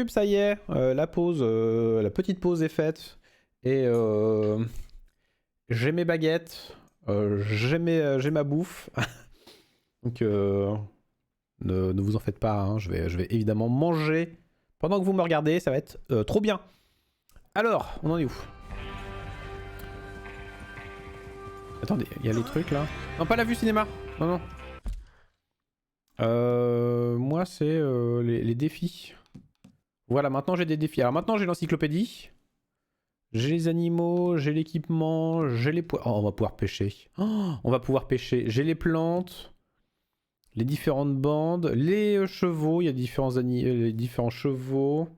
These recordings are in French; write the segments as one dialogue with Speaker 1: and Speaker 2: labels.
Speaker 1: Ça y est, la pause, la petite pause est faite. Et j'ai mes baguettes, j'ai ma bouffe. Donc ne vous en faites pas, hein, je vais évidemment manger pendant que vous me regardez, ça va être trop bien. Alors, on en est où? Attendez, il y a les trucs là. Non, pas la vue cinéma. Non, non. Moi, c'est les défis. Voilà, maintenant j'ai des défis. Alors maintenant j'ai l'encyclopédie. J'ai les animaux, j'ai l'équipement, j'ai les pois... Oh, on va pouvoir pêcher. Oh, on va pouvoir pêcher. J'ai les plantes, les différentes bandes, les chevaux. Il y a les différents chevaux.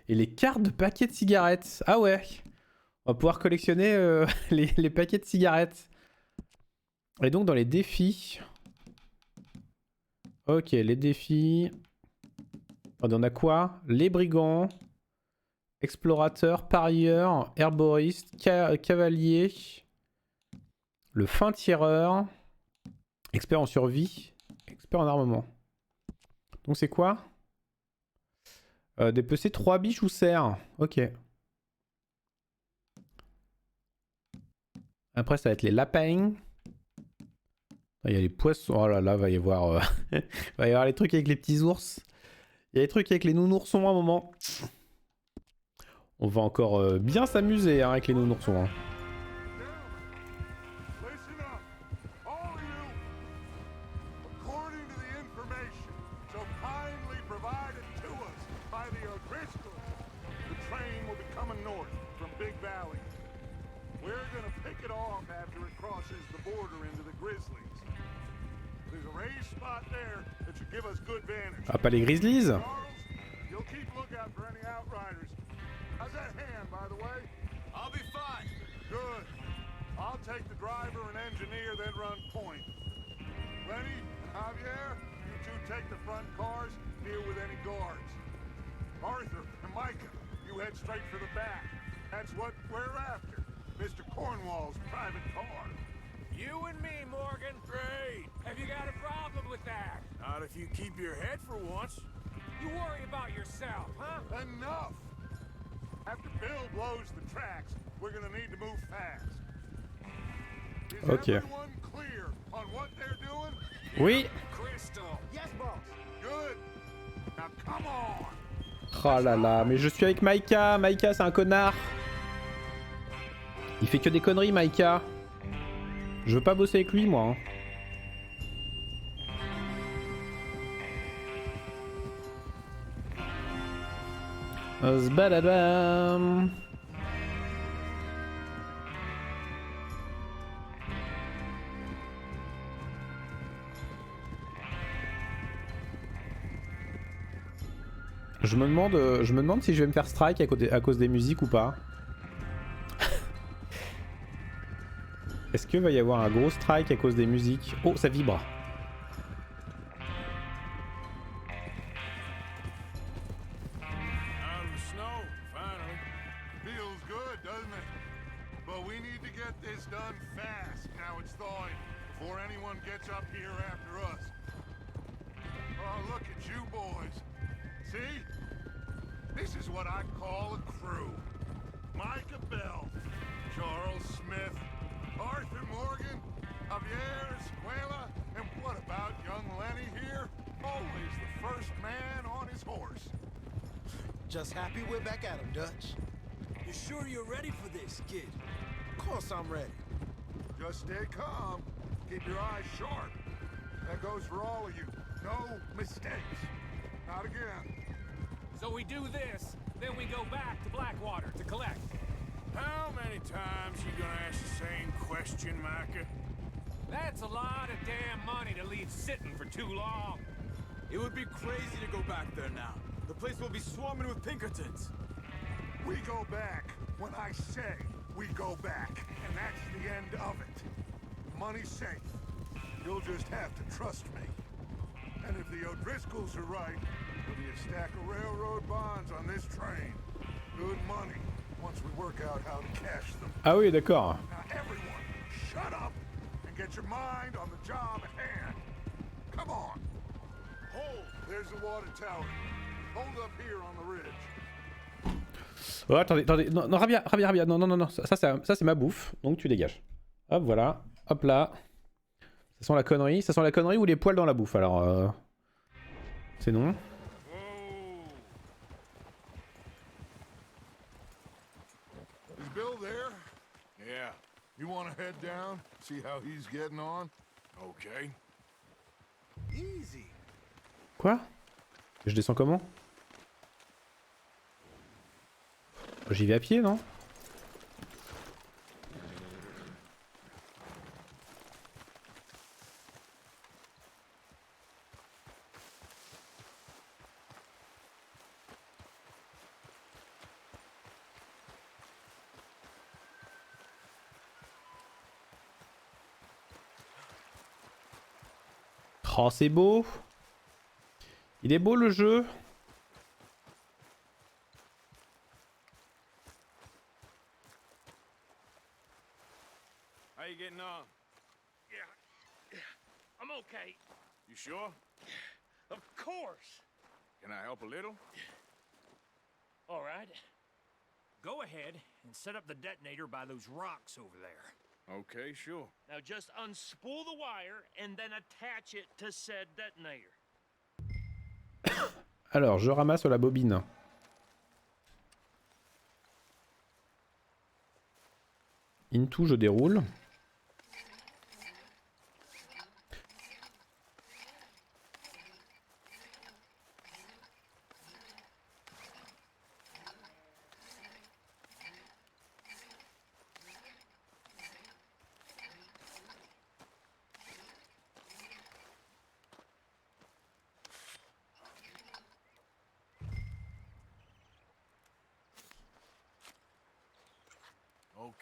Speaker 1: Et les cartes de paquets de cigarettes. Ah ouais. On va pouvoir collectionner les paquets de cigarettes. Et donc dans les défis... Ok, les défis... On a quoi? Les brigands, explorateurs, parieurs, herboristes, cavalier, le fin tireur, expert en survie, expert en armement. Donc c'est quoi? Dépecer 3 biches ou cerfs. Ok. Après ça va être les lapins. Il y a les poissons. Oh là là, va y avoir, va y avoir les trucs avec les petits ours. Il y a les trucs avec les nounoursons à un moment. On va encore bien s'amuser hein, avec les nounoursons. Hein. Ah, pas les Grizzlies?
Speaker 2: I'll take the driver and engineer, then run point. Lenny and Javier, you two take the front cars, deal with any guards. Arthur and Micah, you head straight for the back. That's what we're after. Mr. Cornwall's private car.
Speaker 3: You and me, Morgan. Great. Have you got a problem with that?
Speaker 2: Not if you keep your head for once.
Speaker 3: You worry about yourself, huh?
Speaker 2: Enough! After Bill blows the tracks, we're gonna need to move fast. Is everyone clear on what they're doing?
Speaker 1: Oui.
Speaker 3: Crystal. Yes, boss.
Speaker 2: Good. Now come on.
Speaker 1: Oh là là, mais je suis avec Micah. Micah, c'est un connard. Il fait que des conneries, Micah. Je veux pas bosser avec lui, moi. Hein. Zbadadam. Je me demande si je vais me faire strike à cause des musiques ou pas. Est-ce qu'il va y avoir un gros strike à cause des musiques? Oh, ça vibre.
Speaker 4: Just happy we're back at him, Dutch.
Speaker 5: You sure you're ready for this, kid?
Speaker 4: Of course I'm ready.
Speaker 2: Just stay calm. Keep your eyes sharp. That goes for all of you. No mistakes. Not again.
Speaker 3: So we do this, then we go back to Blackwater to collect.
Speaker 5: How many times you gonna ask the same question, Micah?
Speaker 3: That's a lot of damn money to leave sitting for too long.
Speaker 5: It would be crazy to go back there now. The place will be swarming with Pinkertons.
Speaker 2: We go back when I say we go back, and that's the end of it. Money's safe. You'll just have to trust me. And if the O'Driscolls are right, there'll be a stack of railroad bonds on this train. Good money, once we work out how to cash them.
Speaker 1: Ah oui, d'accord.
Speaker 2: Now everyone, shut up and get your mind on the job at hand. Come on. Hold, there's the water tower. Hold up here on the ridge.
Speaker 1: Oh, attendez, attendez. Non, non, Rabia, Rabia, Rabia. Non, non, non, non. Ça c'est ma bouffe. Donc tu dégages. Hop, voilà. Hop là. Ça sent la connerie. Ça sent la connerie ou les poils dans la bouffe. Alors, c'est non.
Speaker 2: Is Bill there? Yeah. You want to head down, see how he's getting on? Okay.
Speaker 4: Easy.
Speaker 1: Quoi? Je descends comment? J'y vais à pied, non? Oh, c'est beau. Il est beau le jeu.
Speaker 5: How you getting on?
Speaker 3: Yeah, I'm okay.
Speaker 5: You sure?
Speaker 3: Of course.
Speaker 5: Can I help a little?
Speaker 3: All right. Go ahead and set up the detonator by those rocks over there.
Speaker 5: Okay, sure.
Speaker 3: Now just unspool the wire and then attach it to said detonator.
Speaker 1: Alors, je ramasse la bobine. Into, je déroule.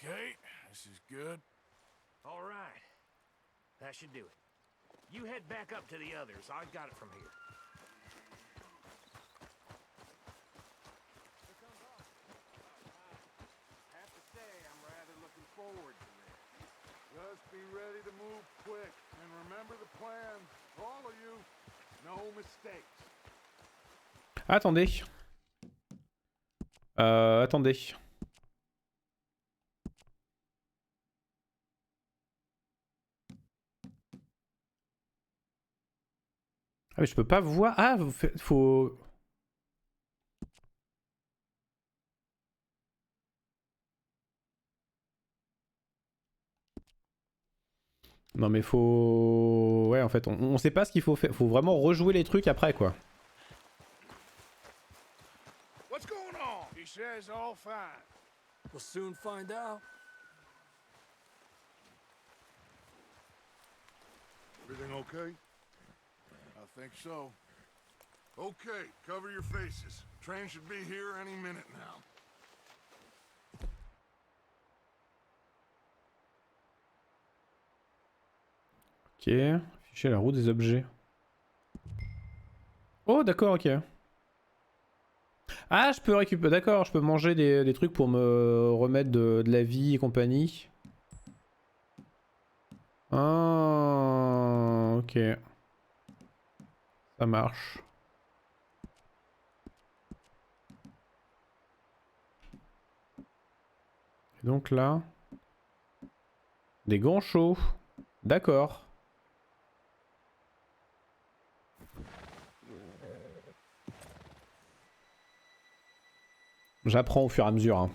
Speaker 5: Okay, this is good.
Speaker 3: All right. That should do it. You head back up to the others. I got it from here.
Speaker 2: Have to say, I'm rather looking forward to this. Just be ready to move quick, and remember the plan. All of you, no mistakes.
Speaker 1: Attendez. Attendez. Ah mais je peux pas voir. Ah, faut... Non mais faut... Ouais en fait, on sait pas ce qu'il faut faire. Faut vraiment rejouer les trucs après quoi.
Speaker 5: What's going on? He says all fine.
Speaker 4: We'll soon find out.
Speaker 2: Everything okay?
Speaker 5: I think so.
Speaker 2: Okay, cover your faces. Train should be here any minute now.
Speaker 1: Ok, afficher la roue des objets. Oh d'accord, ok. Ah, je peux récupérer, d'accord, je peux manger des trucs pour me remettre de la vie et compagnie. Ah, ok. Ça marche. Et donc là... Des gants chauds. D'accord. J'apprends au fur et à mesure. Hein.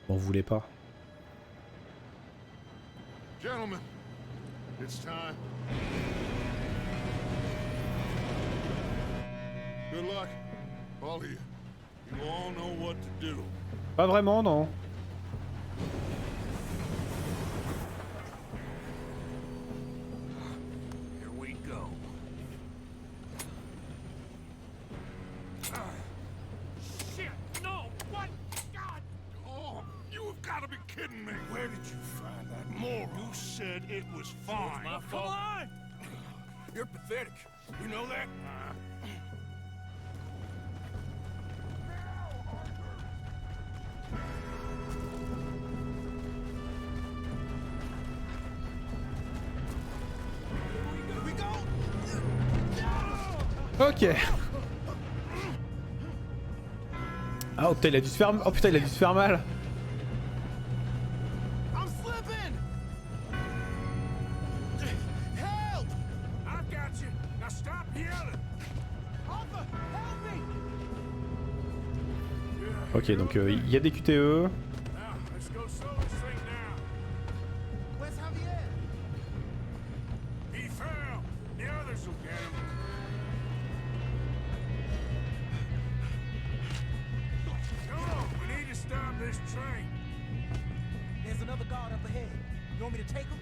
Speaker 1: M'en voulez pas.
Speaker 2: Gentlemen, it's time. Good luck, all of you. You all know what to do.
Speaker 1: Pas vraiment, non.
Speaker 3: Here we go. Shit! No! What? God!
Speaker 2: Oh, you have got to be kidding me. Where did you find that moron? You said it was fine.
Speaker 5: My
Speaker 3: Come
Speaker 5: fault.
Speaker 3: on!
Speaker 5: You're pathetic. You know that?
Speaker 1: Ok. Ah oh putain il a dû se faire... Oh putain il a dû se faire mal.
Speaker 4: I'm slipping! Help!
Speaker 3: I've got you. Now stop yelling.
Speaker 4: Arthur, help me!
Speaker 1: Ok donc il y a des QTE.
Speaker 3: Now, let's go slow this thing down.
Speaker 4: Where's Javier?
Speaker 3: He fell. The others will get him. Come on, we need to stop this train.
Speaker 4: There's another guard up ahead. You want me to take him?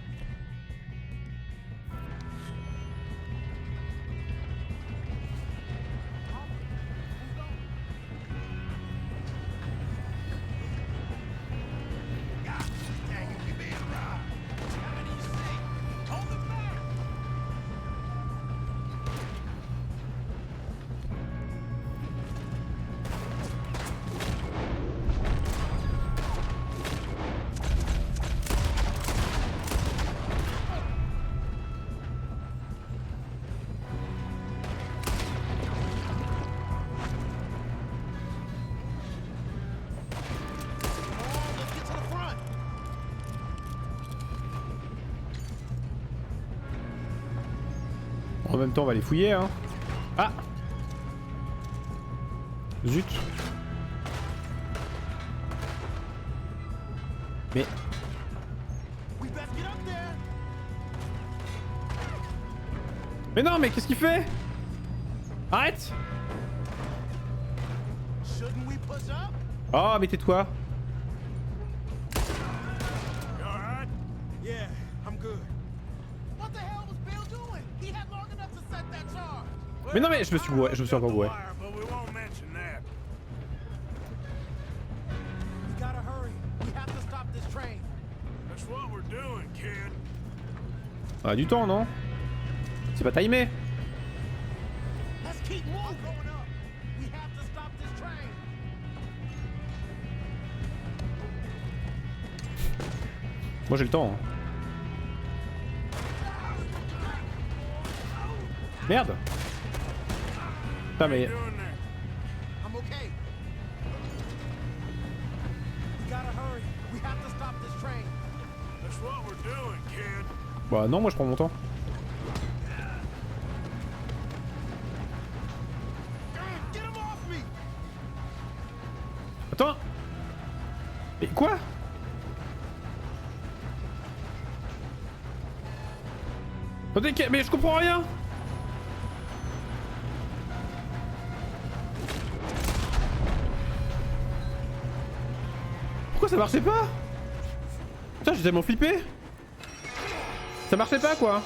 Speaker 1: En même temps on va les fouiller hein. Ah. Zut. Mais...
Speaker 4: We best get up there.
Speaker 1: Mais non mais qu'est-ce qu'il fait? Arrête.
Speaker 4: Shouldn't we push up?
Speaker 1: Oh mais tais-toi.
Speaker 3: You all right?
Speaker 4: Yeah, I'm good. What the hell was Bill doing? He had long enough to set that charge.
Speaker 1: Mais non mais je me suis gouré, je me suis encore gouré.
Speaker 3: But we won't mention that.
Speaker 4: We gotta hurry. We have to stop this train.
Speaker 3: That's what we're doing, kid.
Speaker 1: On a du temps non? C'est pas timé.
Speaker 4: Let's keep moving. Going up. We have to stop this train.
Speaker 1: Moi j'ai le temps. Hein. Merde. Putain mais...
Speaker 3: Doing that.
Speaker 4: I'm okay. We gotta hurry. We have to stop this train.
Speaker 3: That's what we're doing, kid.
Speaker 1: Bah non moi je prends mon temps.
Speaker 4: Get him off me!
Speaker 1: Attends. Mais quoi? Attendez, mais je comprends rien. Pourquoi ça marchait pas? Putain j'ai tellement flippé. Ça marchait pas quoi.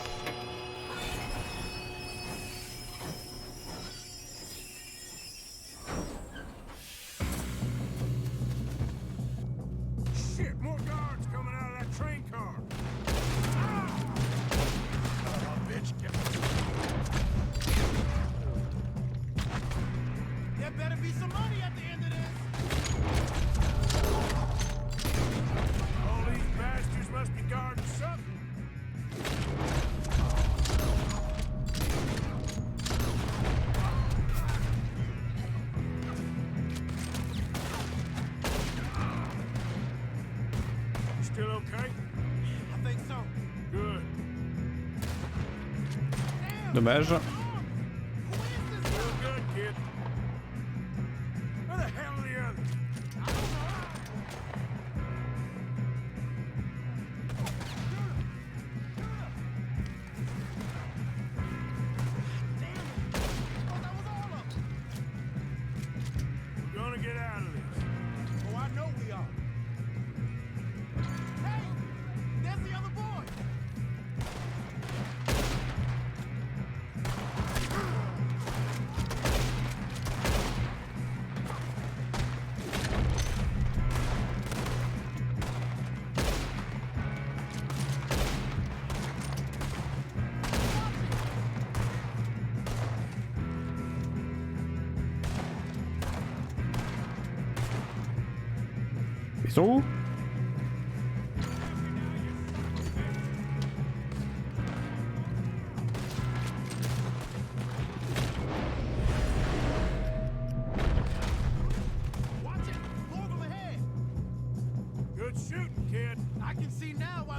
Speaker 3: Shit, more guards coming out of that train car.
Speaker 4: There better be some money at the end of this.
Speaker 3: All these bastards must be guarding something. You still okay?
Speaker 4: I think so.
Speaker 3: Good.
Speaker 1: Dommage.
Speaker 3: Still good, kid. Where the hell are the others? We're gonna get out of this.
Speaker 4: Oh, I know we are. Hey, there's the other boy.
Speaker 1: Ils sont où?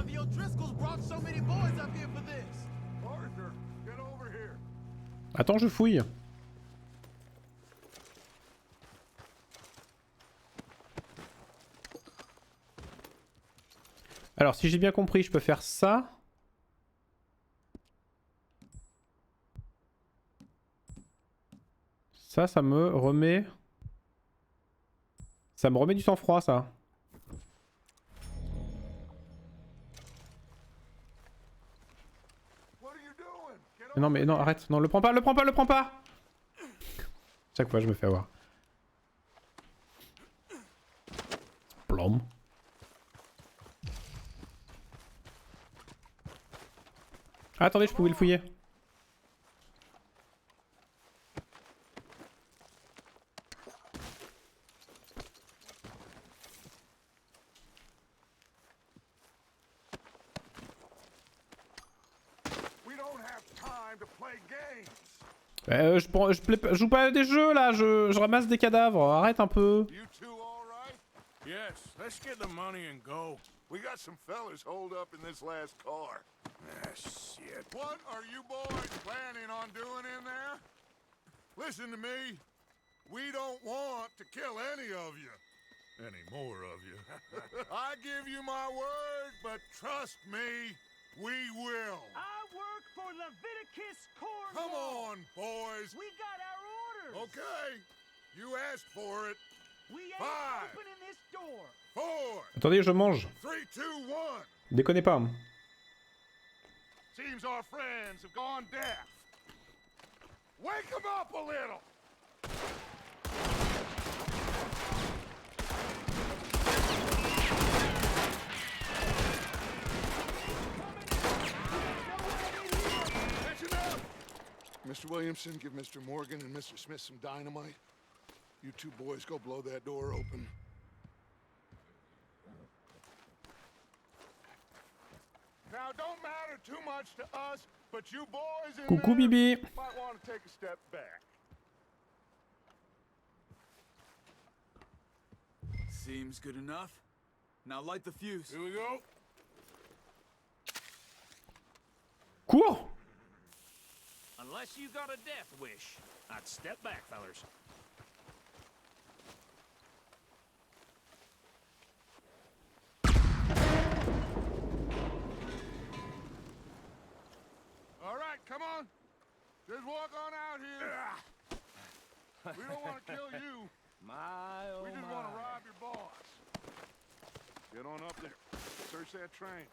Speaker 4: why the O'Driscolls brought so many boys up here for this.
Speaker 2: Arthur, get over here.
Speaker 1: Attends, je fouille. Alors, si j'ai bien compris, je peux faire ça. Ça me remet... Ça me remet du sang-froid, ça.
Speaker 2: What are you doing? Get
Speaker 1: Non,
Speaker 2: over
Speaker 1: mais non, arrête. Non, le prends pas, le prends pas, le prends pas. Chaque fois, je me fais avoir. Plomb. Ah, attendez, je pouvais le fouiller.
Speaker 2: We don't have time to play games.
Speaker 1: Je joue pas à des jeux là, je ramasse des cadavres, arrête un peu.
Speaker 2: You two all right?
Speaker 5: Yes, let's get the money and go.
Speaker 2: We got some fellas holed up in this last car.
Speaker 5: Ah, shit.
Speaker 2: What are you boys planning on doing in there? Listen to me. We don't want to kill any of you. Any more of you. I give you my word, but trust me, we will.
Speaker 3: I work for Leviticus Corps.
Speaker 2: Come on, boys.
Speaker 3: We got our orders.
Speaker 2: Okay. You asked for it.
Speaker 3: We ain't
Speaker 2: Five.
Speaker 3: opening this door.
Speaker 2: 4,
Speaker 1: Attendez, je mange.
Speaker 2: 3, 2, 1.
Speaker 1: Déconnez pas.
Speaker 2: Seems our friends have gone deaf. Wake them up a little. Attention up! Mr. Williamson, give Mr. Morgan and Mr. Smith some dynamite. You two boys go blow that door open. Now, don't matter too much to us, but you boys in
Speaker 1: Coucou
Speaker 2: there
Speaker 1: Bibi.
Speaker 2: might want to take a step back.
Speaker 5: Seems good enough. Now light the fuse.
Speaker 2: Here we go.
Speaker 1: Cours.
Speaker 3: Unless you got a death wish, I'd step back, fellers.
Speaker 2: All right, come on. Just walk on out here. We don't want to kill you.
Speaker 3: My, oh
Speaker 2: We just
Speaker 3: my.
Speaker 2: want to rob your boss. Get on up there. Search that train.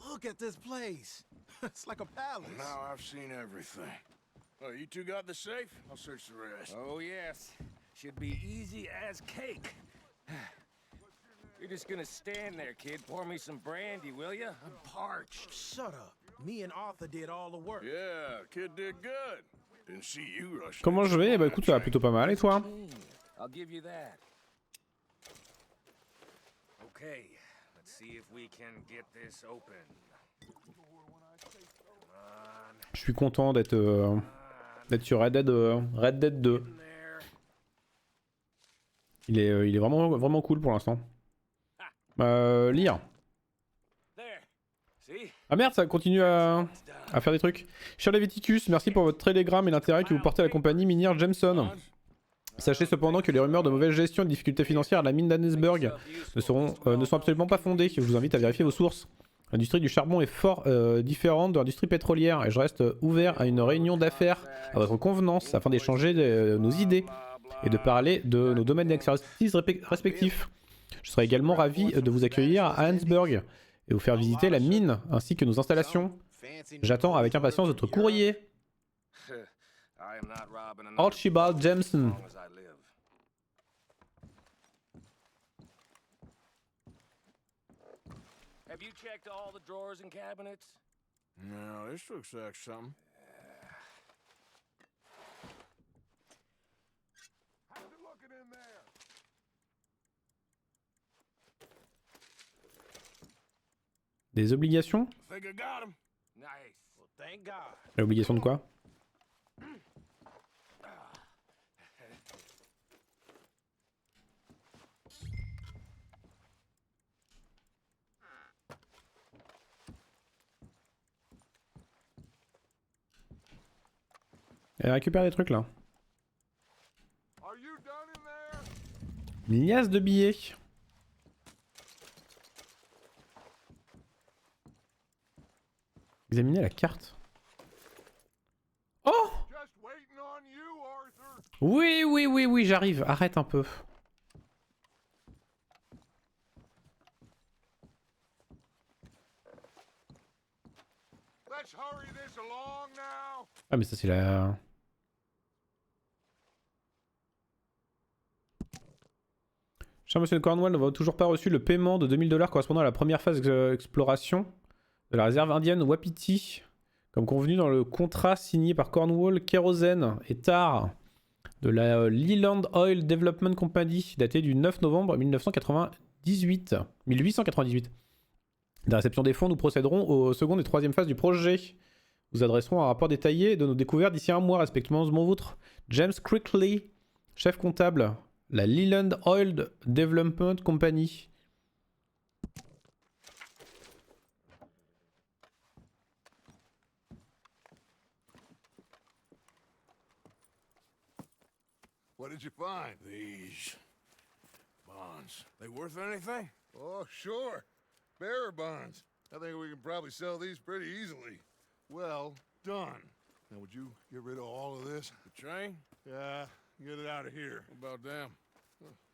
Speaker 4: Look at this place. It's like a palace.
Speaker 2: Now I've seen everything. Oh, you two got the safe? I'll search the rest.
Speaker 3: Oh, yes. Should be easy as cake. You're just gonna stand there, kid. Pour me some brandy, will ya? I'm parched.
Speaker 4: Shut up. Me and Arthur did all the work.
Speaker 2: Yeah, kid did good. Didn't see you rush.
Speaker 1: Comment je vais? Bah écoute, ça va plutôt pas mal, et toi?
Speaker 3: I'll give you that. Okay, let's see if we can get this open.
Speaker 1: Je suis content d'être sur Red Dead 2. Il est vraiment cool pour l'instant. Lire. Ah merde, ça continue à faire des trucs. Cher Leviticus, merci pour votre télégramme et l'intérêt que vous portez à la compagnie minière Jameson. Sachez cependant que les rumeurs de mauvaise gestion et de difficultés financières à la mine d'Annesburg ne sont absolument pas fondées. Je vous invite à vérifier vos sources. L'industrie du charbon est fort différente de l'industrie pétrolière et je reste ouvert à une réunion d'affaires à votre convenance afin d'échanger nos idées et de parler de nos domaines d'expertise respectifs. Je serai également ravi de vous accueillir à Annesburg et vous faire visiter la mine ainsi que nos installations. J'attends avec impatience votre courrier. Archibald Jameson.
Speaker 3: Have you checked all the drawers and cabinets?
Speaker 2: No, this looks like something. How's it looking in there?
Speaker 1: Des obligations?
Speaker 2: I
Speaker 5: think I got him.
Speaker 3: Nice.
Speaker 5: Well, thank God.
Speaker 1: L'obligation de quoi? Elle récupère des trucs là.
Speaker 2: Are you done in there?
Speaker 1: Une liasse de billets. Examiner la carte. Oh!
Speaker 2: Just waiting on you, Arthur.
Speaker 1: Oui, oui, oui, oui, j'arrive. Arrête un peu.
Speaker 2: Let's hurry this along now.
Speaker 1: Ah, mais ça, c'est la. Cher monsieur de Cornwall, nous n'avons toujours pas reçu le paiement de 2000 $ correspondant à la première phase d'exploration de la réserve indienne Wapiti, comme convenu dans le contrat signé par Cornwall, Kerosene et Tar de la Leland Oil Development Company, daté du 9 novembre 1898. De la réception des fonds, nous procéderons aux seconde et troisième phases du projet. Nous adresserons un rapport détaillé de nos découvertes d'ici un mois, respectivement vôtre. James Crickley, chef comptable, la Leland Oil Development Company.
Speaker 2: What did you find?
Speaker 5: These bonds. They worth anything?
Speaker 2: Oh, sure. Bearer bonds. I think we can probably sell these pretty easily. Well done. Now, would you get rid of all of this?
Speaker 5: The train?
Speaker 2: Yeah, get it out of here.
Speaker 5: What about them?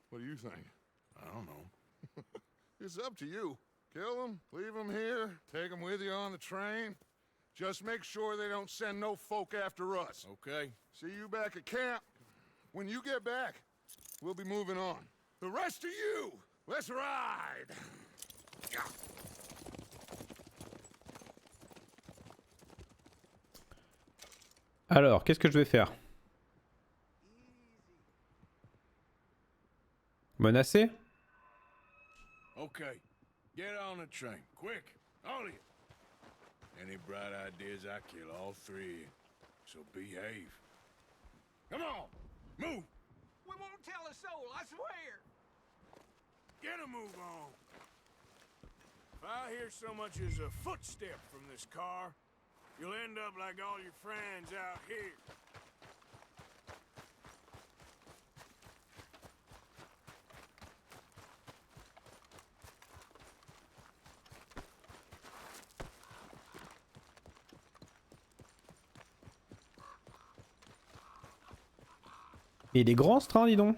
Speaker 2: What do you think?
Speaker 5: I don't know.
Speaker 2: It's up to you. Kill them, leave them here, take them with you on the train. Just make sure they don't send no folk after us.
Speaker 5: Okay.
Speaker 2: See you back at camp. When you get back, we'll be moving on. The rest of you, let's ride!
Speaker 1: Alors, qu'est-ce que je vais faire? Menacer?
Speaker 5: Okay. Get on the train. Quick. All of you. Any bright ideas, I kill all three of you. So behave. Come on. Move.
Speaker 3: We won't tell a soul, I swear.
Speaker 5: Get a move on. If I hear so much as a footstep from this car, you'll end up like all your friends out here.
Speaker 1: Il est grand ce train, dis donc.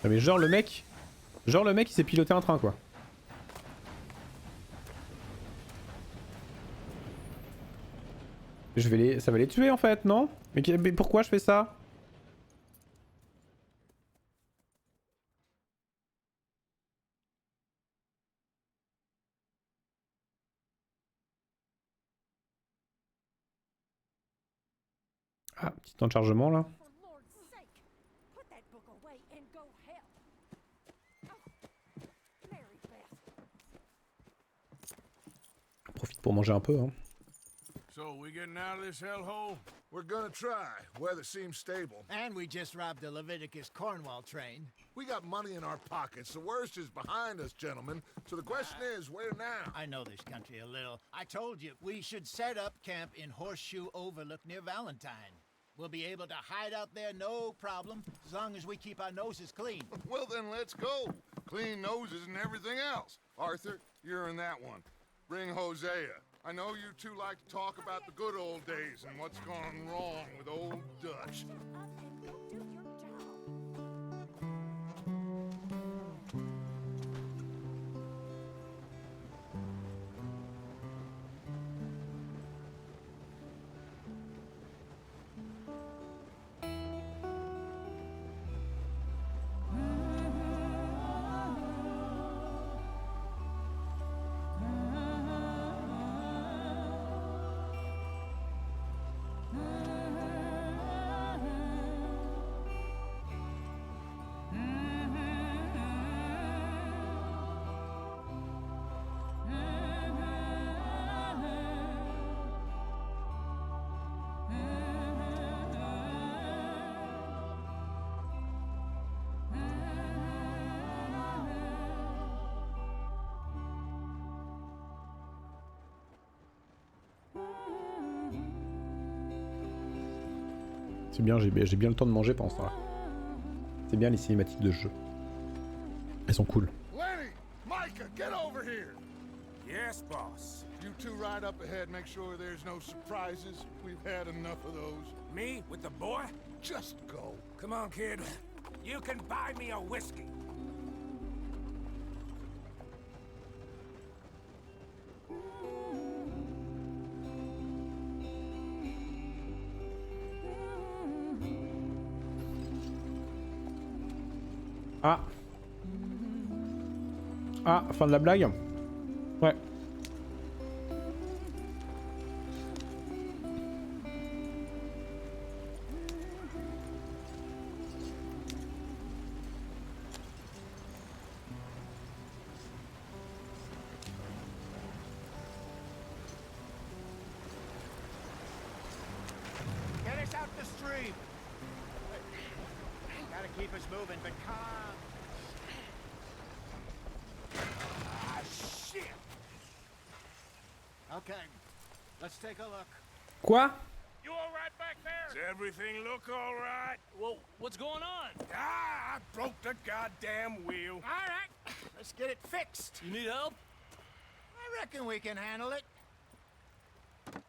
Speaker 1: Ah mais genre le mec il s'est piloté un train quoi. Ça va les tuer en fait, non? Mais pourquoi je fais ça? Ah, petit temps de chargement là.
Speaker 6: For Lord's sake, put that book away and go help. Oh, Mary Beth.
Speaker 1: Profite pour manger un peu hein.
Speaker 5: So, we getting out of this hellhole?
Speaker 2: We're gonna try. Weather seems stable.
Speaker 4: And we just robbed the Leviticus Cornwall train.
Speaker 2: We got money in our pockets. The worst is behind us, gentlemen. So the question is, where now?
Speaker 4: I know this country a little. I told you, we should set up camp in Horseshoe Overlook near Valentine. We'll be able to hide out there no problem, as long as we keep our noses clean.
Speaker 2: Well, then let's go. Clean noses and everything else. Arthur, you're in that one. Bring Hosea. I know you two like to talk about the good old days and what's gone wrong with old Dutch.
Speaker 6: Up and go do your job.
Speaker 1: C'est bien, j'ai bien le temps de manger pendant ça. C'est bien les cinématiques de jeu. Elles sont cool.
Speaker 2: Lenny! Micah, get over here!
Speaker 3: Yes, boss.
Speaker 2: You two ride up ahead, make sure there's no surprises. We've had enough of those.
Speaker 3: Me with the boy?
Speaker 2: Just go.
Speaker 3: Come on, kid. You can buy me a whiskey.
Speaker 1: Ah. Ah, fin de la blague? Ouais.
Speaker 4: Get us out the stream. Gotta keep us moving, but calm.
Speaker 3: Ah, shit!
Speaker 4: Okay, let's take a look.
Speaker 1: Quoi?
Speaker 5: You all right back there? Does everything look all right?
Speaker 7: Well, what's going on?
Speaker 5: Ah, I broke the goddamn wheel.
Speaker 4: All right, let's get it fixed.
Speaker 7: You need help?
Speaker 4: I reckon we can handle it.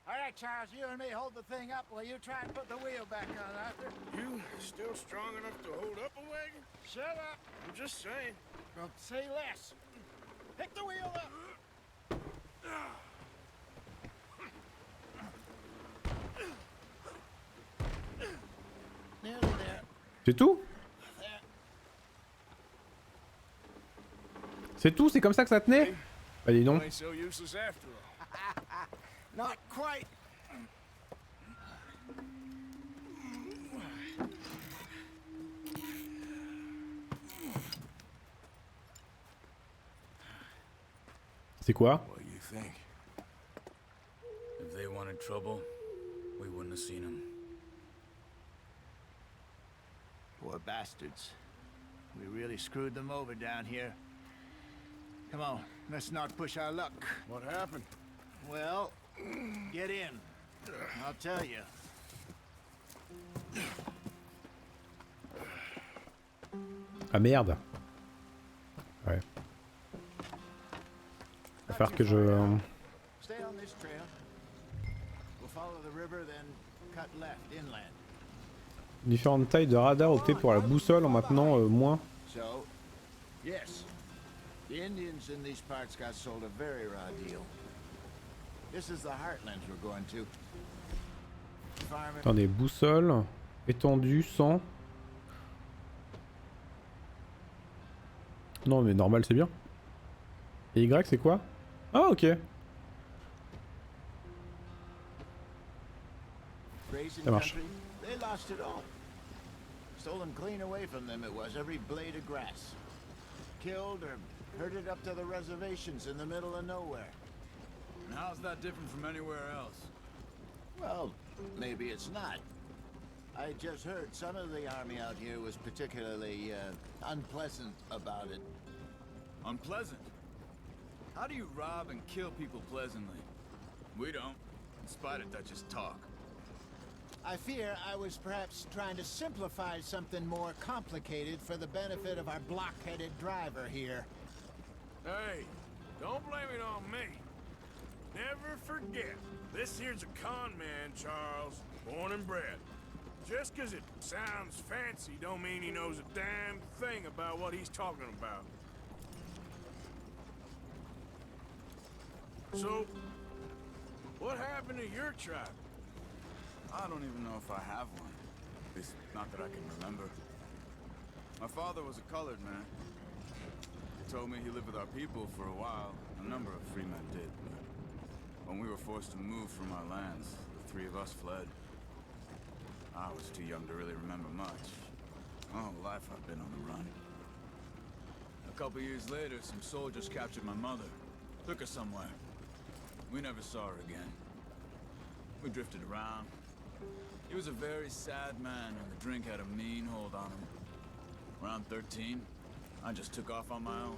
Speaker 4: All right, Charles, you and me hold the thing up while you try and put the wheel back on, Arthur.
Speaker 5: You still strong enough to hold up a wagon?
Speaker 4: Shut up.
Speaker 5: I'm just saying.
Speaker 4: Don't say less. Pick the wheel up. Nearly there.
Speaker 1: C'est tout? C'est tout? C'est comme ça que ça tenait? Bah dis donc.
Speaker 5: Ain't so useless after all.
Speaker 4: Not quite.
Speaker 1: C'est quoi?
Speaker 5: What do you think?
Speaker 7: If they wanted trouble, we wouldn't have seen them.
Speaker 4: Poor bastards. We really screwed them over down here. Come on, let's not push our luck.
Speaker 5: What happened?
Speaker 4: Well, get in. I'll tell you.
Speaker 1: Ah merde. Ouais. Va falloir que je...
Speaker 4: Stay on this trail. We'll follow the river, then cut left inland.
Speaker 1: Différentes tailles de radar optées pour la boussole en maintenant moins.
Speaker 4: So, yes, the Indians in these parts got sold a very raw deal. This is the heartlands we're going to. Farming.
Speaker 1: Attendez, boussole, étendue, 100. Non mais normal c'est bien. Et Y c'est quoi? Ah ok.
Speaker 4: Grazing
Speaker 1: Ça marche.
Speaker 4: country, they lost it all. Stolen clean away from them it was, every blade of grass. Killed or herded up to the reservations in the middle of nowhere.
Speaker 7: And how's that different from anywhere else?
Speaker 4: Well, maybe it's not. I just heard some of the army out here was particularly unpleasant about it.
Speaker 7: Unpleasant? How do you rob and kill people pleasantly? We don't, in spite of Dutch's talk.
Speaker 4: I fear I was perhaps trying to simplify something more complicated for the benefit of our block-headed driver here.
Speaker 5: Hey, don't blame it on me. Never forget, this here's a con man, Charles, born and bred. Just 'cause it sounds fancy don't mean he knows a damn thing about what he's talking about. So, what happened to your tribe?
Speaker 7: I don't even know if I have one. At least, not that I can remember. My father was a colored man. He told me he lived with our people for a while. A number of free men did. But when we were forced to move from our lands, the three of us fled. I was too young to really remember much. My whole life I've been on the run. A couple years later, some soldiers captured my mother. Took her somewhere. We never saw her again. We drifted around. He was a very sad man, and the drink had a mean hold on him. Around 13, I just took off on my own.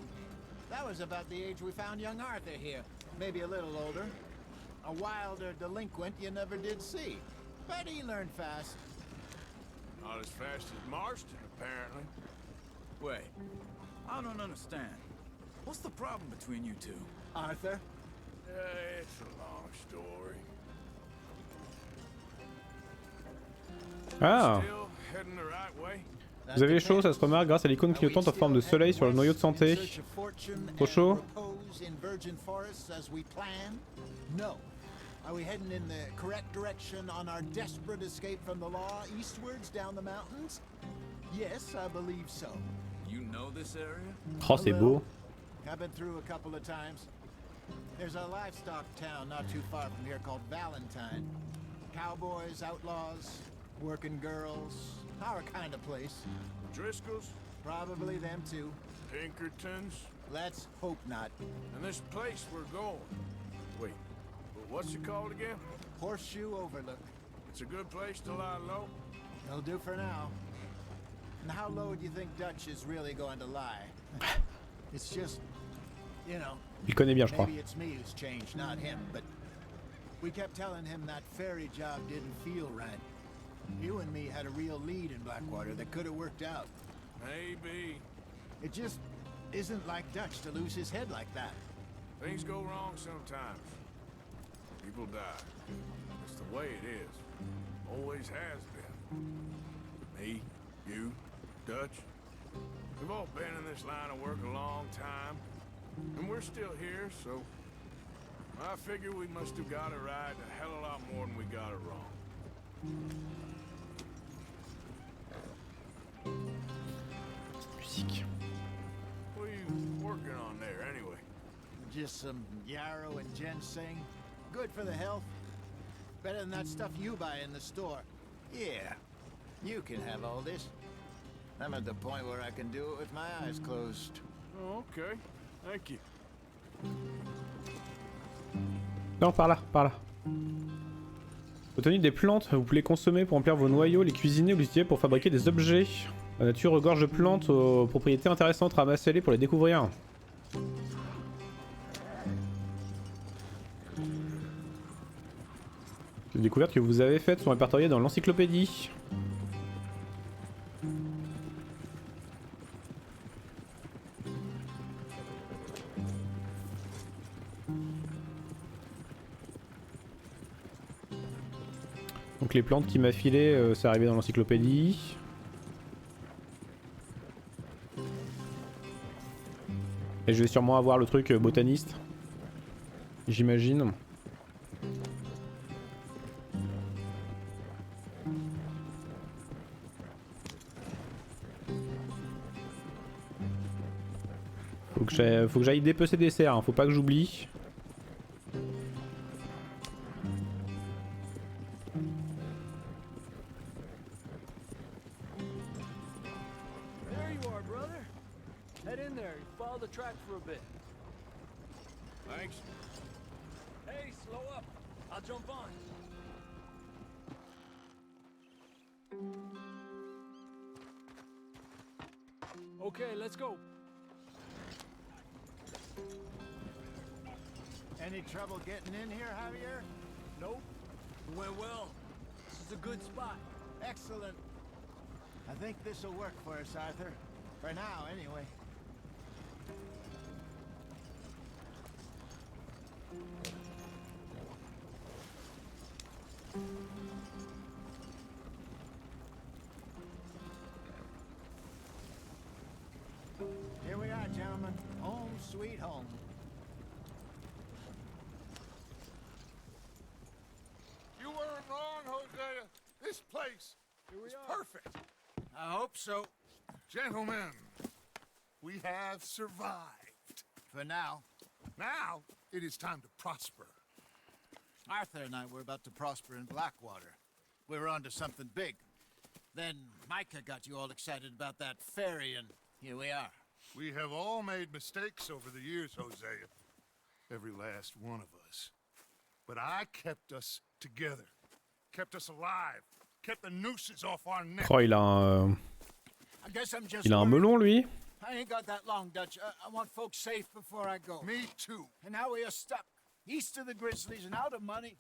Speaker 4: That was about the age we found young Arthur here. Maybe a little older. A wilder delinquent you never did see. But he learned fast.
Speaker 5: Not as fast as Marston, apparently.
Speaker 7: Wait, I don't understand. What's the problem between you two?
Speaker 4: Arthur?
Speaker 5: It's a long story.
Speaker 1: Ah,
Speaker 5: Still heading the right way?
Speaker 1: vous avez chaud, ça se remarque grâce à l'icône clignotante en forme de soleil sur le noyau de santé. Trop chaud?
Speaker 4: No. Are we heading in the correct direction on our desperate escape from the law eastwards down the mountains? Yes, I believe so.
Speaker 7: You know this area?
Speaker 1: Oh, c'est beau.
Speaker 4: I've been through a couple of times. There's a livestock town not too far from here called Valentine. Cowboys, outlaws, working girls, our kind of place.
Speaker 5: Driscoll's?
Speaker 4: Probably them too.
Speaker 5: Pinkertons?
Speaker 4: Let's hope not.
Speaker 5: And this place we're going. Wait, but what's it called again?
Speaker 4: Horseshoe Overlook.
Speaker 5: It's a good place to lie low?
Speaker 4: It'll do for now. And how low do you think Dutch is really going to lie? It's just, you know,
Speaker 1: Il connaît bien, je crois.
Speaker 4: maybe it's me who's changed, not him, but we kept telling him that ferry job didn't feel right. You and me had a real lead in Blackwater that could have worked out.
Speaker 5: Maybe.
Speaker 4: It just isn't like Dutch to lose his head like that.
Speaker 5: Things go wrong sometimes. People die. It's the way it is. Always has been. Me, you, Dutch. We've all been in this line of work a long time. And we're still here, so I figure we must have got it right a hell of a lot more than we got it wrong.
Speaker 1: Musique.
Speaker 5: What are you working on there, anyway?
Speaker 4: Just some yarrow and ginseng. Good for the health. Better than that stuff you buy in the store. Yeah, you can have all this. I'm at the point where I can do it with my eyes closed.
Speaker 5: Oh, okay. Thank you.
Speaker 1: Non, par là, par là. Obtenir des plantes, vous pouvez les consommer pour remplir vos noyaux, les cuisiner ou les utiliser pour fabriquer des objets. La nature regorge de plantes aux propriétés intéressantes, ramassez-les pour les découvrir. Les découvertes que vous avez faites sont répertoriées dans l'encyclopédie. Donc les plantes qu'il m'a filées, c'est arrivé dans l'encyclopédie. Et je vais sûrement avoir le truc botaniste. J'imagine. Faut que j'aille dépecer des serres, hein. Faut pas que j'oublie.
Speaker 3: There you are, brother. Head in there. Follow the track for a bit.
Speaker 5: Thanks.
Speaker 3: Hey, slow up. I'll jump on. Okay, let's go.
Speaker 4: Any trouble getting in here, Javier?
Speaker 3: Nope. It went well. This is a good spot.
Speaker 4: Excellent. I think this will work for us, Arthur. For now, anyway. Here we are, gentlemen. Home sweet home.
Speaker 2: You weren't wrong, Hosea. This place is perfect.
Speaker 4: I hope so.
Speaker 2: Gentlemen, we have survived.
Speaker 4: For now.
Speaker 2: Now, it is time to prosper.
Speaker 4: Arthur and I were about to prosper in Blackwater. We were onto something big. Then Micah got you all excited about that ferry, and here we are.
Speaker 2: We have all made mistakes over the years, Hosea. Every last one of us. But I kept us together. Kept us alive. Kept the nooses off our necks.
Speaker 1: Oh, il a un...
Speaker 4: I guess I'm just
Speaker 1: Il a un
Speaker 4: worried.
Speaker 1: melon, lui.
Speaker 4: I ain't got that long, Dutch. I want folks safe before I go.
Speaker 2: Me too.
Speaker 4: And now we are stuck, east of the Grizzlies and out of money.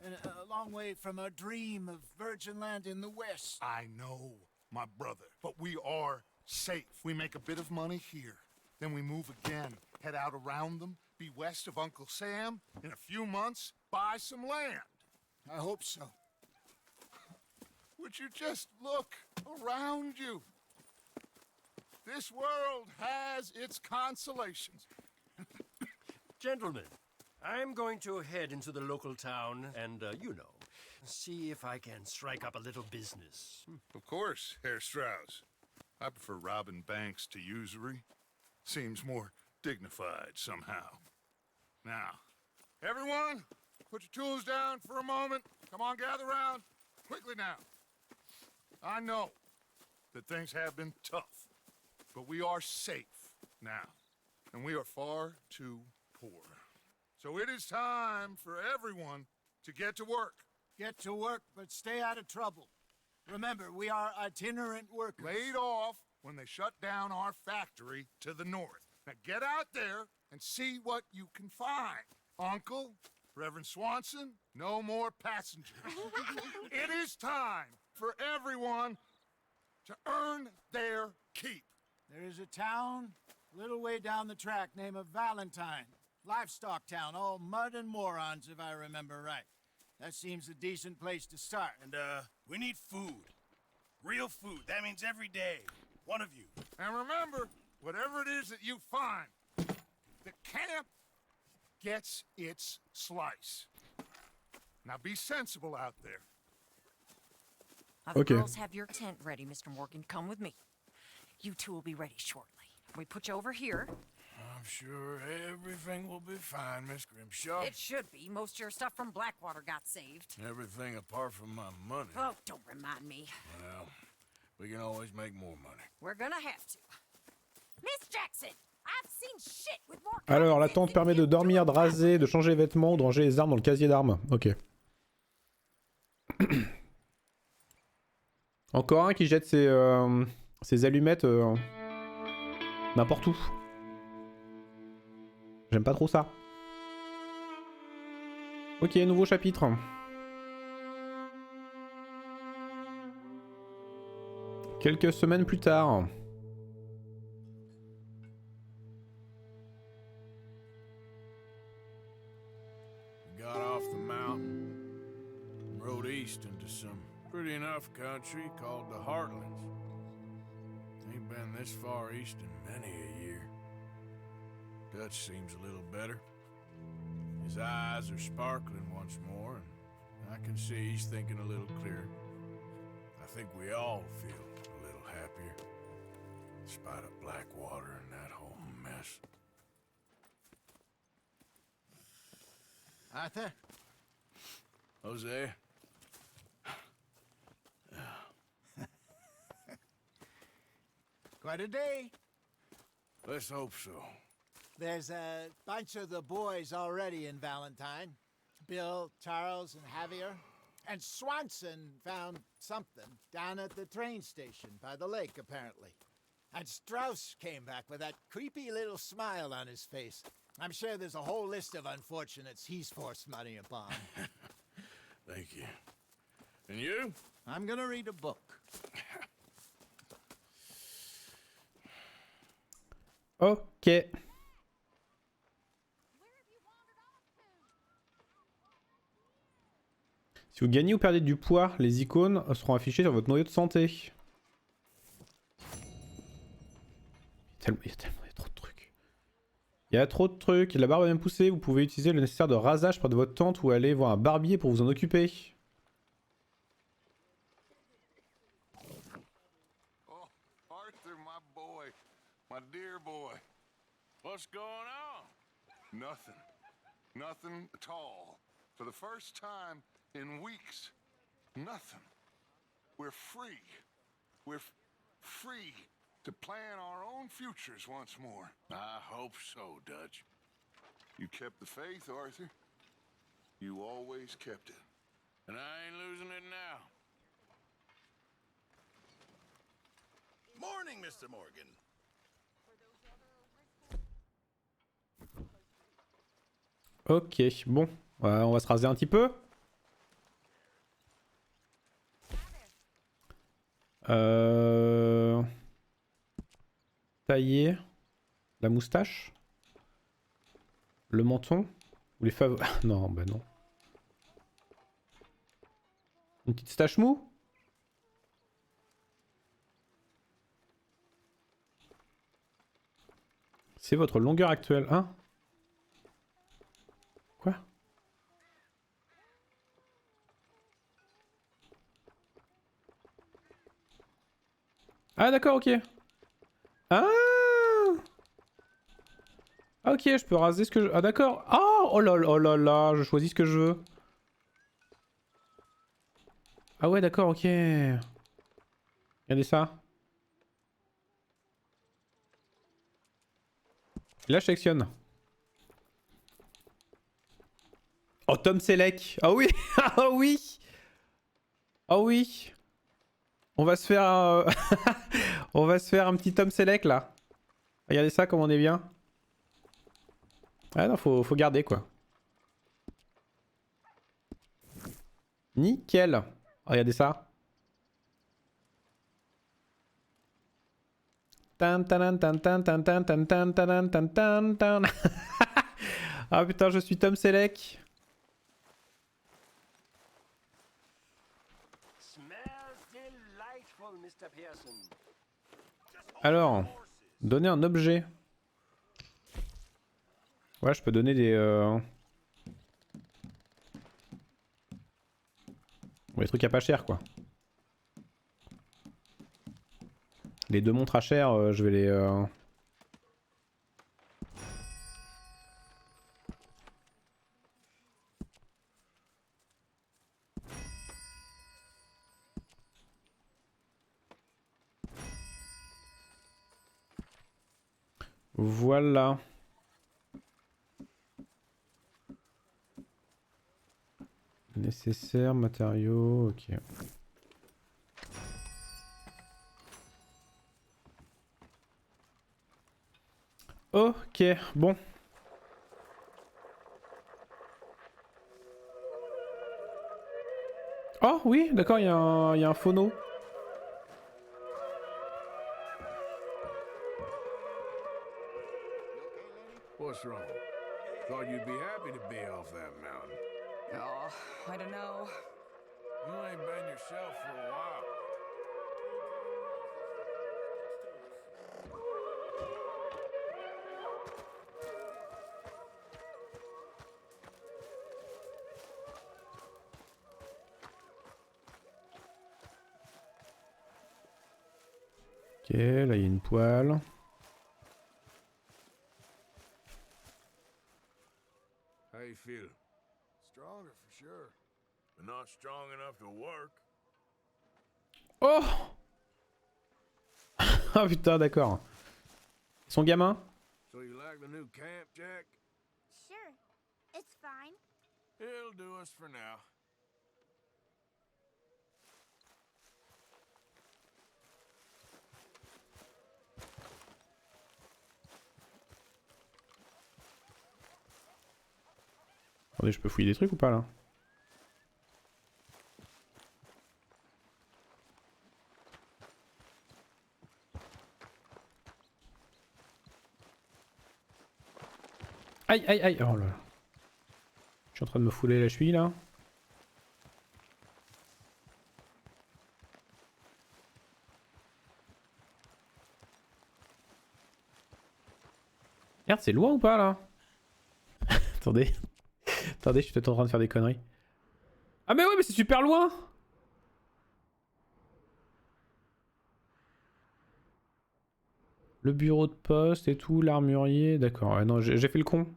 Speaker 4: and a long way from our dream of virgin land in the west.
Speaker 2: I know, my brother, but we are safe. We make a bit of money here, then we move again, head out around them, be west of Uncle Sam, in a few months, buy some land.
Speaker 4: I hope so.
Speaker 2: Would you just look around you? This world has its consolations.
Speaker 8: Gentlemen, I'm going to head into the local town and, see if I can strike up a little business.
Speaker 2: Of course, Herr Strauss. I prefer robbing banks to usury. Seems more dignified somehow. Now, everyone, put your tools down for a moment. Come on, gather round. Quickly now. I know that things have been tough, but we are safe now, and we are far too poor. So it is time for everyone to get to work.
Speaker 4: Get to work, but stay out of trouble. Remember, we are itinerant workers.
Speaker 2: Laid off when they shut down our factory to the north. Now get out there and see what you can find. Uncle, Reverend Swanson, no more passengers. It is time for everyone to earn their keep.
Speaker 4: There is a town a little way down the track named Valentine. Livestock town, all mud and morons, if I remember right. That seems a decent place to start.
Speaker 5: And, we need food. Real food. That means every day. One of you.
Speaker 2: And remember, whatever it is that you find, the camp gets its slice. Now be sensible out there.
Speaker 6: The
Speaker 1: Okay.
Speaker 6: girls have your tent ready, Mr. Morgan. Come with me. You two will be ready shortly. We put you over here.
Speaker 5: I'm sure everything will be fine, Miss Grimshaw.
Speaker 6: It should be. Most of your stuff from Blackwater got saved.
Speaker 5: Everything apart from my money.
Speaker 6: Oh, don't remind me.
Speaker 5: Well, we can always make more money.
Speaker 6: We're gonna have to. Miss Jackson, I've seen shit with more
Speaker 1: Alors, la
Speaker 6: confidence
Speaker 1: tente permet de
Speaker 6: than
Speaker 1: dormir, de
Speaker 6: you do.
Speaker 1: raser, de changer les vêtements ou de ranger les armes dans le casier d'armes. Ok. Encore un qui jette ses allumettes n'importe où. J'aime pas trop ça. Ok, nouveau chapitre. Quelques semaines plus tard.
Speaker 5: We got off the mountain and rode east into some pretty enough country called the Heartlands. Ain't been this far east in many a year. Dutch seems a little better. His eyes are sparkling once more, and I can see he's thinking a little clearer. I think we all feel a little happier, in spite of Blackwater and that whole mess.
Speaker 4: Arthur?
Speaker 5: Jose?
Speaker 4: Quite a day.
Speaker 5: Let's hope so.
Speaker 4: There's a bunch of the boys already in Valentine. Bill, Charles, and Javier. And Swanson found something down at the train station by the lake, apparently. And Strauss came back with that creepy little smile on his face. I'm sure there's a whole list of unfortunates he's forced money upon.
Speaker 5: Thank you. And you?
Speaker 4: I'm gonna read a book.
Speaker 1: Ok. Si vous gagnez ou perdez du poids, les icônes seront affichées sur votre noyau de santé. Il y a trop de trucs. Il y a trop de trucs. La barbe a même poussé. Vous pouvez utiliser le nécessaire de rasage près de votre tente ou aller voir un barbier pour vous en occuper.
Speaker 2: Oh, Arthur, my boy. My dear boy.
Speaker 5: What's going on?
Speaker 2: Nothing. Nothing at all. For the first time in weeks. Nothing. We're free. We're free to plan our own futures once more.
Speaker 5: I hope so, Dutch.
Speaker 2: You kept the faith, Arthur. You always kept it.
Speaker 5: And I ain't losing it now.
Speaker 9: Morning, Mr. Morgan.
Speaker 1: Ok, bon. On va se raser un petit peu. Tailler la moustache, le menton ou les favoris. Non, bah non. Une petite stache mou. C'est votre longueur actuelle, hein? Quoi? Ah d'accord, ok. Ah! Ok, je peux raser ce que je... Ah d'accord. Oh, oh là là, je choisis ce que je veux. Ah ouais, d'accord, ok. Regardez ça. Et là, je sélectionne. Oh, Tom Selleck. Ah oui. Ah oui. Ah oui. On va se faire un... on va se faire un petit Tom Selleck, là. Regardez ça, comme on est bien. Ah non, faut garder, quoi. Nickel. Regardez ça. Tan, tan, tan, tan, tan, tan, tan, tan, tan, tan, tan, tan. Ah putain, je suis Tom Selleck.
Speaker 8: Smells delightful, Mr. Pearson.
Speaker 1: Alors, donner un objet. Ouais, je peux donner des... Bon, les trucs à pas cher, quoi. Les deux montres à cher, je vais les... Voilà. Nécessaire, matériaux, ok. Ok, bon. Oh oui, d'accord, il y a un phono.
Speaker 5: What's wrong? Thought you'd be happy to be off that mountain.
Speaker 9: Oh, I don't know.
Speaker 5: You ain't been yourself for a while.
Speaker 1: Ok, là il y a une poêle.
Speaker 5: How you feel? Stronger for sure, but not strong enough to work.
Speaker 1: Oh. Ah putain, d'accord. Son gamin.
Speaker 5: So you like the new camp, Jack?
Speaker 6: Sure. It's fine.
Speaker 5: It'll do us for now.
Speaker 1: Attendez, je peux fouiller des trucs ou pas là? Aïe aïe aïe. Oh là là. Je suis en train de me fouler la cheville là. Merde, c'est loin ou pas là? Attendez. Attendez, je suis peut-être en train de faire des conneries. Ah mais ouais, mais c'est super loin! Le bureau de poste et tout, l'armurier, d'accord. Ouais, non, j'ai fait le con.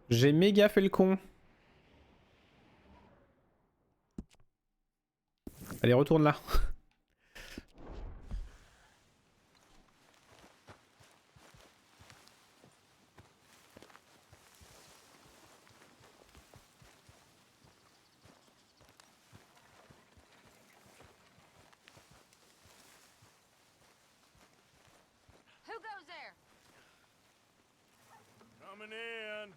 Speaker 1: J'ai méga fait le con. Allez, retourne là.
Speaker 6: Who goes there?
Speaker 5: Coming in.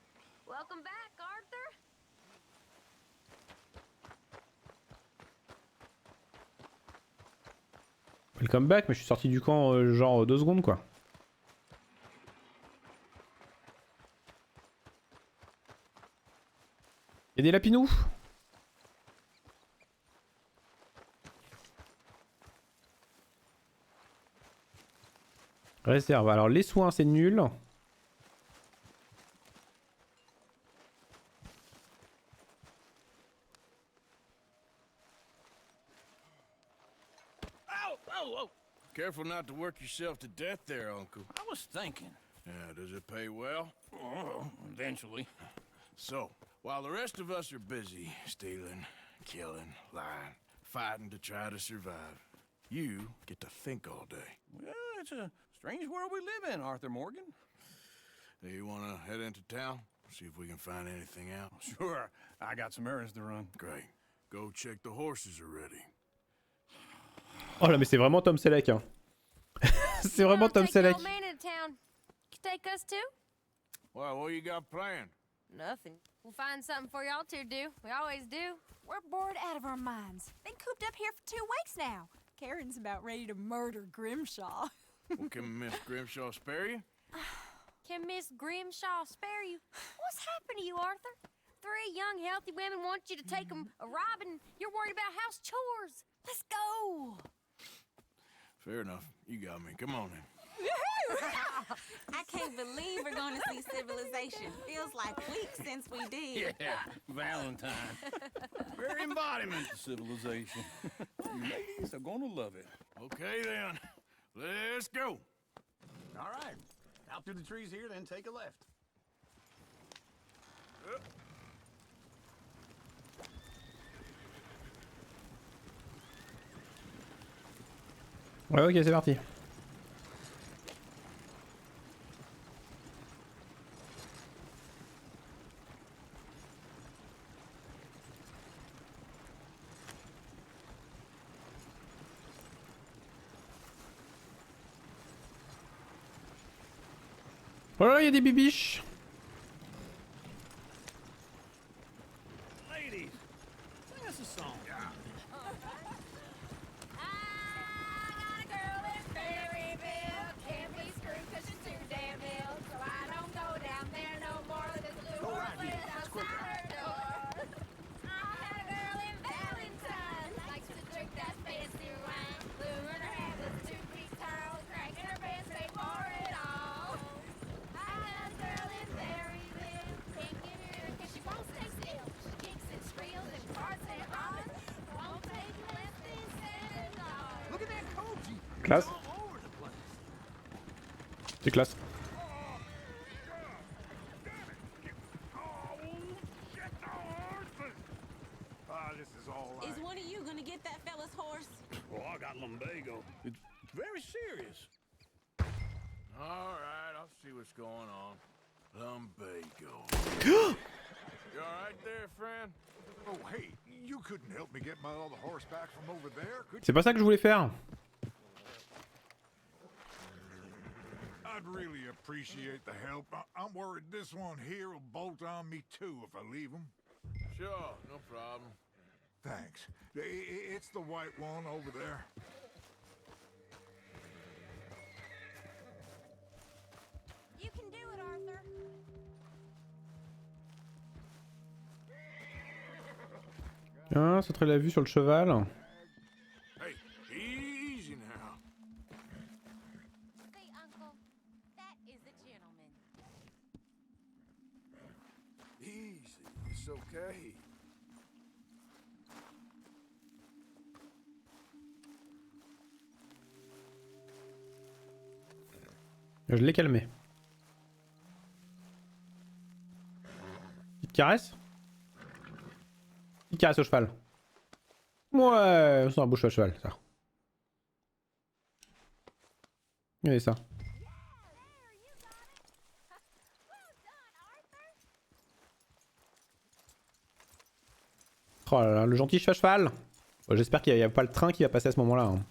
Speaker 6: Welcome back, Arthur.
Speaker 1: Welcome back, mais je suis sorti du camp genre 2 secondes quoi. Y'a des lapinous. Réserve, alors les soins c'est nul.
Speaker 5: Careful not to work yourself to death there, Uncle.
Speaker 8: I was thinking.
Speaker 5: Yeah, does it pay well?
Speaker 8: Oh, eventually.
Speaker 5: So, while the rest of us are busy stealing, killing, lying, fighting to try to survive, you get to think all day.
Speaker 8: Well, it's a strange world we live in, Arthur Morgan.
Speaker 5: Do you want to head into town? See if we can find anything out?
Speaker 8: Sure, I got some errands to run.
Speaker 5: Great. Go check the horses are ready.
Speaker 1: Oh là mais c'est vraiment Tom Selleck hein. C'est vraiment Tom Selleck.
Speaker 6: Take us too?
Speaker 5: Well, what you got planned?
Speaker 6: Nothing. We'll find something for y'all to do. We always do. We're bored out of our minds. Been cooped up here for 2 weeks now. Karen's about ready to murder Grimshaw.
Speaker 5: Well, can Miss Grimshaw spare you?
Speaker 6: Can Miss Grimshaw spare you? What's happened to you, Arthur? 3 young, healthy women want you to take them a robbing. You're worried about house chores. Let's go.
Speaker 5: Fair enough. You got me. Come on then.
Speaker 9: I can't believe we're going to see civilization. Feels like weeks since we did.
Speaker 8: Yeah, Valentine. Very embodiment of civilization. You ladies are gonna love it.
Speaker 5: Okay then. Let's go.
Speaker 8: All right. Out through the trees here, then take a left.
Speaker 1: Ouais ok c'est parti. Oh là là, il y a des bibiches.
Speaker 8: Ladies, sing us a song.
Speaker 1: Classe. C'est classe.
Speaker 9: Is one of you going to get that fella's horse?
Speaker 8: Oh, I got lumbago. It's very serious.
Speaker 5: All right, I'll see what's going on. Lumbago. You all right there, friend?
Speaker 2: Oh, hey, you couldn't help me get my other horse back from over there, could you?
Speaker 1: C'est pas ça que je voulais faire.
Speaker 2: I'd really appreciate the help. I'm worried this one here will bolt on me too if I leave him.
Speaker 5: Sure, no problem.
Speaker 2: Thanks. It's the white one over there.
Speaker 6: You can do it, Arthur.
Speaker 1: Ah, ça la vue sur le cheval.
Speaker 5: Hey, easy now.
Speaker 6: See, Uncle, that is the gentleman.
Speaker 5: Easy, it's okay.
Speaker 1: Je l'ai calmé. Petite caresse. Petite caresse au cheval. Ouais, c'est un beau cheval, ça. Regardez ça. Oh là là, le gentil cheval. Bon, j'espère qu'il n'y a pas le train qui va passer à ce moment-là. Hein.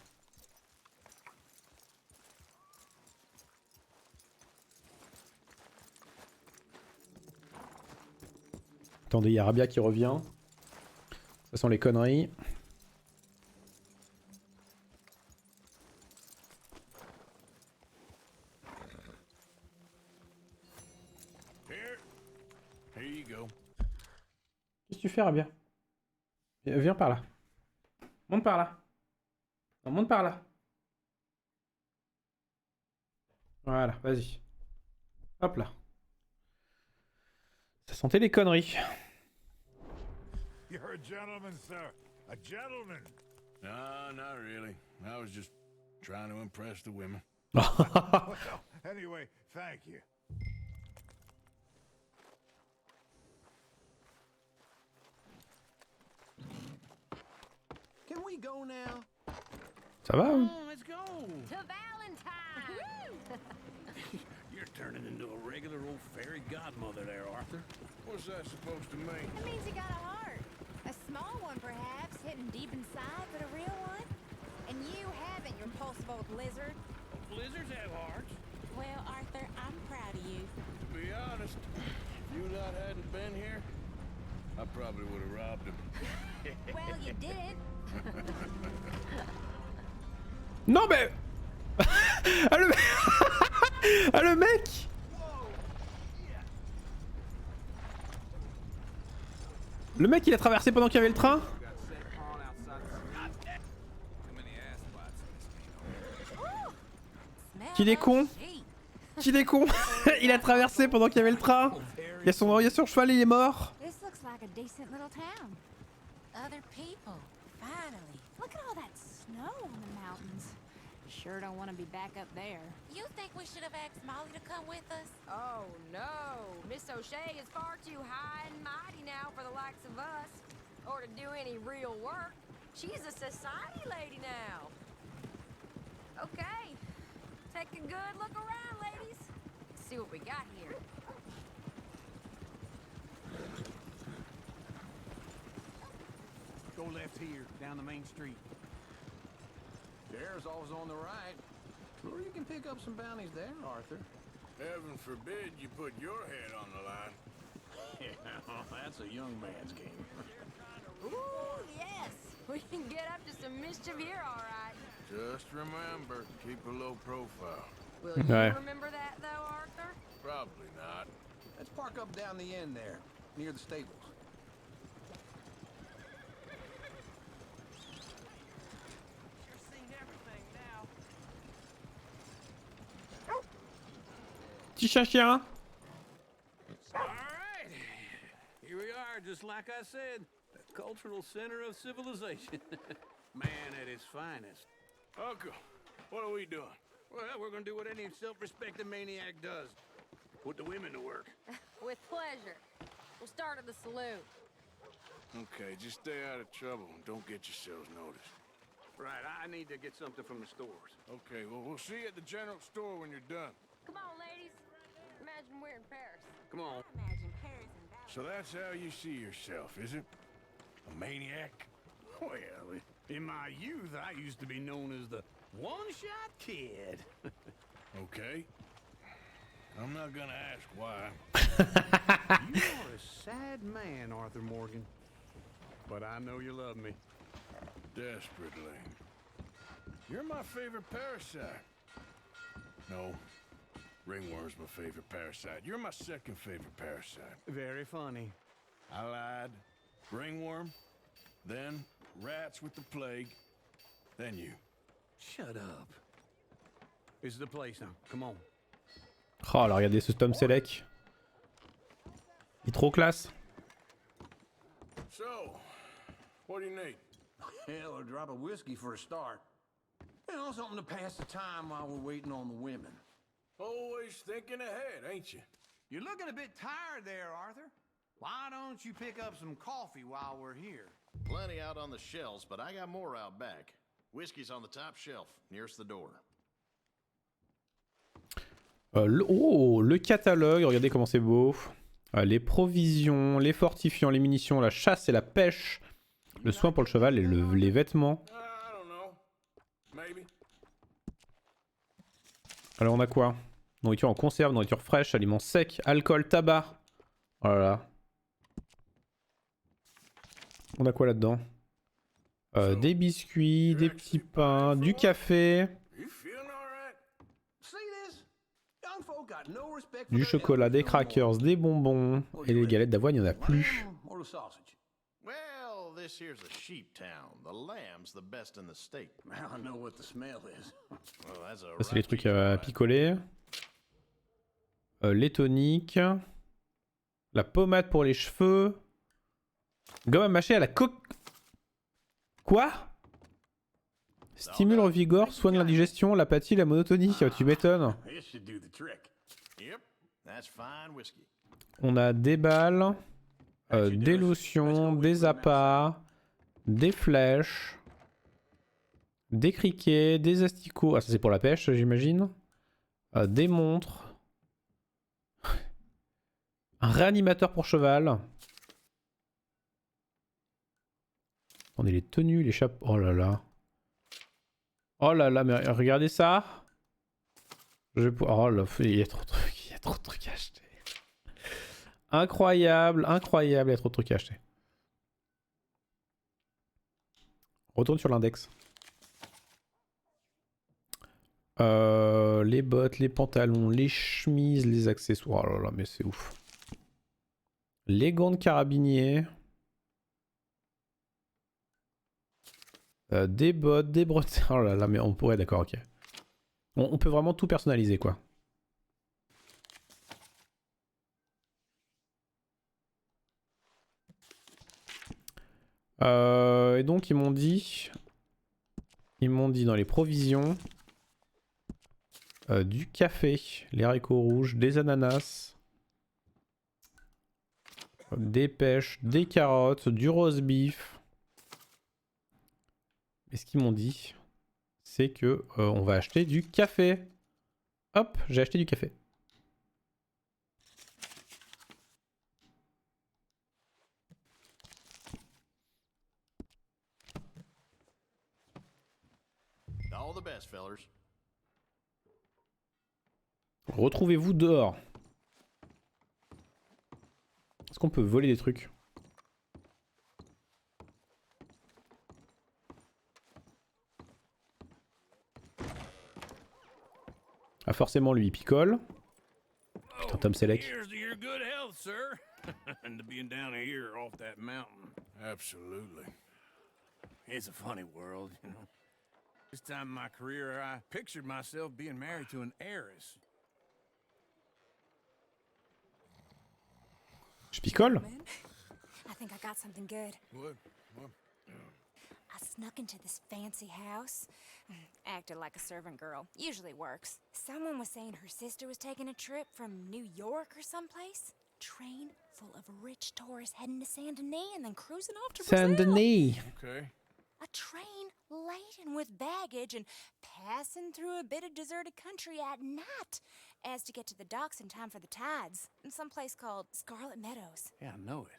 Speaker 1: Attendez, il y a Rabia qui revient. Ça sent les conneries.
Speaker 5: go.
Speaker 1: Qu'est-ce que tu fais, Rabia? Viens par là. Monte par là. Non, monte par là. Voilà, vas-y. Hop là. Ça sentait les conneries.
Speaker 2: You're a gentleman, sir. A gentleman.
Speaker 5: No, not really. I was just trying to impress the women.
Speaker 2: Well, anyway, thank you.
Speaker 4: Can we go now?
Speaker 1: Ça va?
Speaker 4: Come
Speaker 1: Hein?
Speaker 4: on, let's go.
Speaker 6: To Valentine!
Speaker 8: You're turning into a regular old fairy godmother there, Arthur.
Speaker 5: What's that supposed to mean?
Speaker 6: It means you got a heart. A small one, perhaps, hidden deep inside, but a real one. And you haven't, you repulsive old lizard.
Speaker 8: Blizzards have hearts.
Speaker 9: Well, Arthur, I'm proud of you.
Speaker 5: To be honest, if you lot hadn't been here, I probably would have robbed him.
Speaker 6: Well, you did.
Speaker 1: Non mais ah, le... ah, le mec. Le mec il a traversé pendant qu'il y avait le train. Qu'il est con. Qu'il est con. Il a traversé pendant qu'il y avait le train. Il y a son cheval, il est mort.
Speaker 6: This looks like a decent little town. Other people, finally. Look at all that snow on the mountains. Sure don't want to be back up there.
Speaker 9: You think we should have asked Molly to come with us?
Speaker 6: Oh no, Miss O'Shea is far too high and mighty now for the likes of us, or to do any real work. She's a society lady now. Okay, take a good look around, ladies. See what we got here.
Speaker 4: Go left here, down the main street. There's always on the right. Or you can pick up some bounties there, Arthur.
Speaker 5: Heaven forbid you put your head on the line.
Speaker 4: Yeah, that's a young man's game.
Speaker 6: Ooh, yes, we can get up to some mischief here, all right.
Speaker 5: Just remember, keep a low profile.
Speaker 6: Will you
Speaker 1: Right.
Speaker 6: remember that, though, Arthur?
Speaker 5: Probably not.
Speaker 4: Let's park up down the end there, near the stables.
Speaker 1: Petit chien.
Speaker 8: All right. Here we are, just like I said. The cultural center of civilization.
Speaker 4: Man at his finest.
Speaker 5: Uncle, what are we doing?
Speaker 4: Well, we're gonna do what any self-respecting maniac does. Put the women to work.
Speaker 6: With pleasure. We'll start at the saloon.
Speaker 5: Okay, just stay out of trouble and don't get yourselves noticed.
Speaker 4: Right, I need to get something from the stores.
Speaker 5: Okay, well, we'll see you at the general store when you're done.
Speaker 6: Come on, ladies. Imagine we're in Paris.
Speaker 4: Come on.
Speaker 9: Imagine Paris and Valentine.
Speaker 5: So that's how you see yourself, is it? A maniac?
Speaker 4: Well, in my youth, I used to be known as the one-shot kid.
Speaker 5: Okay. I'm not gonna ask why.
Speaker 4: You are a sad man, Arthur Morgan. But I know you love me.
Speaker 5: Desperately. You're my favorite parasite. No. Ringworm's my favorite parasite. You're my second favorite parasite.
Speaker 4: Very funny.
Speaker 5: I lied. Ringworm, then rats with the plague, then you.
Speaker 4: Shut up. This is the place now. Come on.
Speaker 1: Oh là, regardez ce Tom Selleck. Il est trop classe.
Speaker 5: So, what do you need?
Speaker 4: Hell, a drop of whiskey for a start. You know, something to pass the time while we're waiting on the women.
Speaker 5: Always thinking ahead, ain't you?
Speaker 4: You're looking a bit tired there, Arthur. Why don't you pick up some coffee while we're here?
Speaker 10: Plenty out on the shelves, but I got more out back. Whiskey's on the top shelf, nearest the door.
Speaker 1: Le catalogue, regardez comment c'est beau. Les provisions, les fortifiants, les munitions, la chasse et la pêche, le soin pour le cheval et les vêtements.
Speaker 5: I don't know. Maybe.
Speaker 1: Alors on a quoi? Nourriture en conserve, nourriture fraîche, aliments secs, alcool, tabac. Voilà. On a quoi là-dedans? Des biscuits, des petits pains, du café.
Speaker 5: You feeling all right?
Speaker 4: See this? Young folk
Speaker 1: Du chocolat, des crackers, des bonbons. Et les galettes d'avoine, il n'y en a plus.
Speaker 10: Well, this here's a sheep town. The lamb's the best in the state.
Speaker 4: I know what the smell is.
Speaker 10: Well, that's a
Speaker 1: Ça, c'est les trucs à picoler. Les toniques. La pommade pour les cheveux. Gomme à mâcher à la coque. Quoi? Stimule, revigore, soigne l'indigestion, l'apathie, la monotonie. Tu m'étonnes.
Speaker 4: This should do the trick.
Speaker 10: Yep, that's fine whiskey.
Speaker 1: On a des balles, des lotions, des appâts, des flèches, des criquets, des asticots. Ah, ça c'est pour la pêche, j'imagine. Des montres. Un réanimateur pour cheval. Attendez, les tenues, les chapeaux. Oh là là. Oh là là, mais regardez ça. Oh là, il y a trop de trucs, il y a trop de trucs à acheter. Incroyable, incroyable, il y a trop de trucs à acheter. Retourne sur l'index. Les bottes, les pantalons, les chemises, les accessoires. Oh là là, mais c'est ouf. Les gants de carabinier. Des bottes, des bretelles. Oh là là, mais on pourrait, d'accord, ok. On peut vraiment tout personnaliser, quoi. Et donc, ils m'ont dit dans les provisions du café, les haricots rouges, des ananas, des pêches, des carottes, du roast beef. Et ce qu'ils m'ont dit, c'est que on va acheter du café. Hop, j'ai acheté du café.
Speaker 10: All the best, fellers.
Speaker 1: Retrouvez-vous dehors. Est-ce qu'on peut voler des trucs? Ah, forcément, lui, il picole. Putain, Tom Selleck.
Speaker 5: Here's to your good health, sir. And to being down here off that mountain. Absolutely. It's a funny world, you know. This time in my career, I pictured myself being married to an heiress.
Speaker 1: Je picole?
Speaker 6: I think I got something good.
Speaker 5: What?
Speaker 6: I snuck into this fancy house. Acted like a servant girl. Usually works. Someone was saying her sister was taking a trip from New York or someplace. Train full of rich tourists heading to Saint Denis and then cruising off to Brazil.
Speaker 1: Saint Denis.
Speaker 5: Okay.
Speaker 6: A train laden with baggage and passing through a bit of deserted country at night as to get to the docks in time for the tides in some place called Scarlet Meadows.
Speaker 5: Yeah, I know it.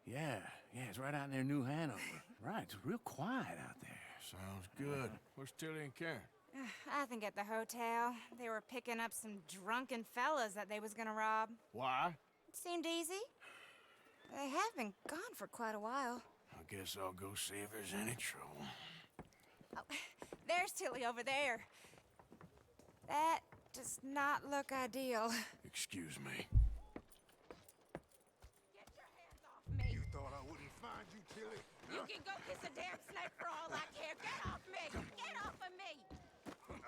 Speaker 5: Yeah, it's right out near New Hanover. Right, it's real quiet out there. Sounds good. Where's Tilly and Karen?
Speaker 6: I think at the hotel. They were picking up some drunken fellas that they was gonna rob.
Speaker 5: Why?
Speaker 6: It seemed easy. They have been gone for quite a while.
Speaker 5: I guess I'll go see if there's any trouble.
Speaker 6: Oh, there's Tilly over there. That does not look ideal.
Speaker 5: Excuse me.
Speaker 6: Get your hands off me.
Speaker 2: You thought I wouldn't find you, Tilly?
Speaker 6: You can go kiss a damn snake for all I care. Get off me! Get off of me!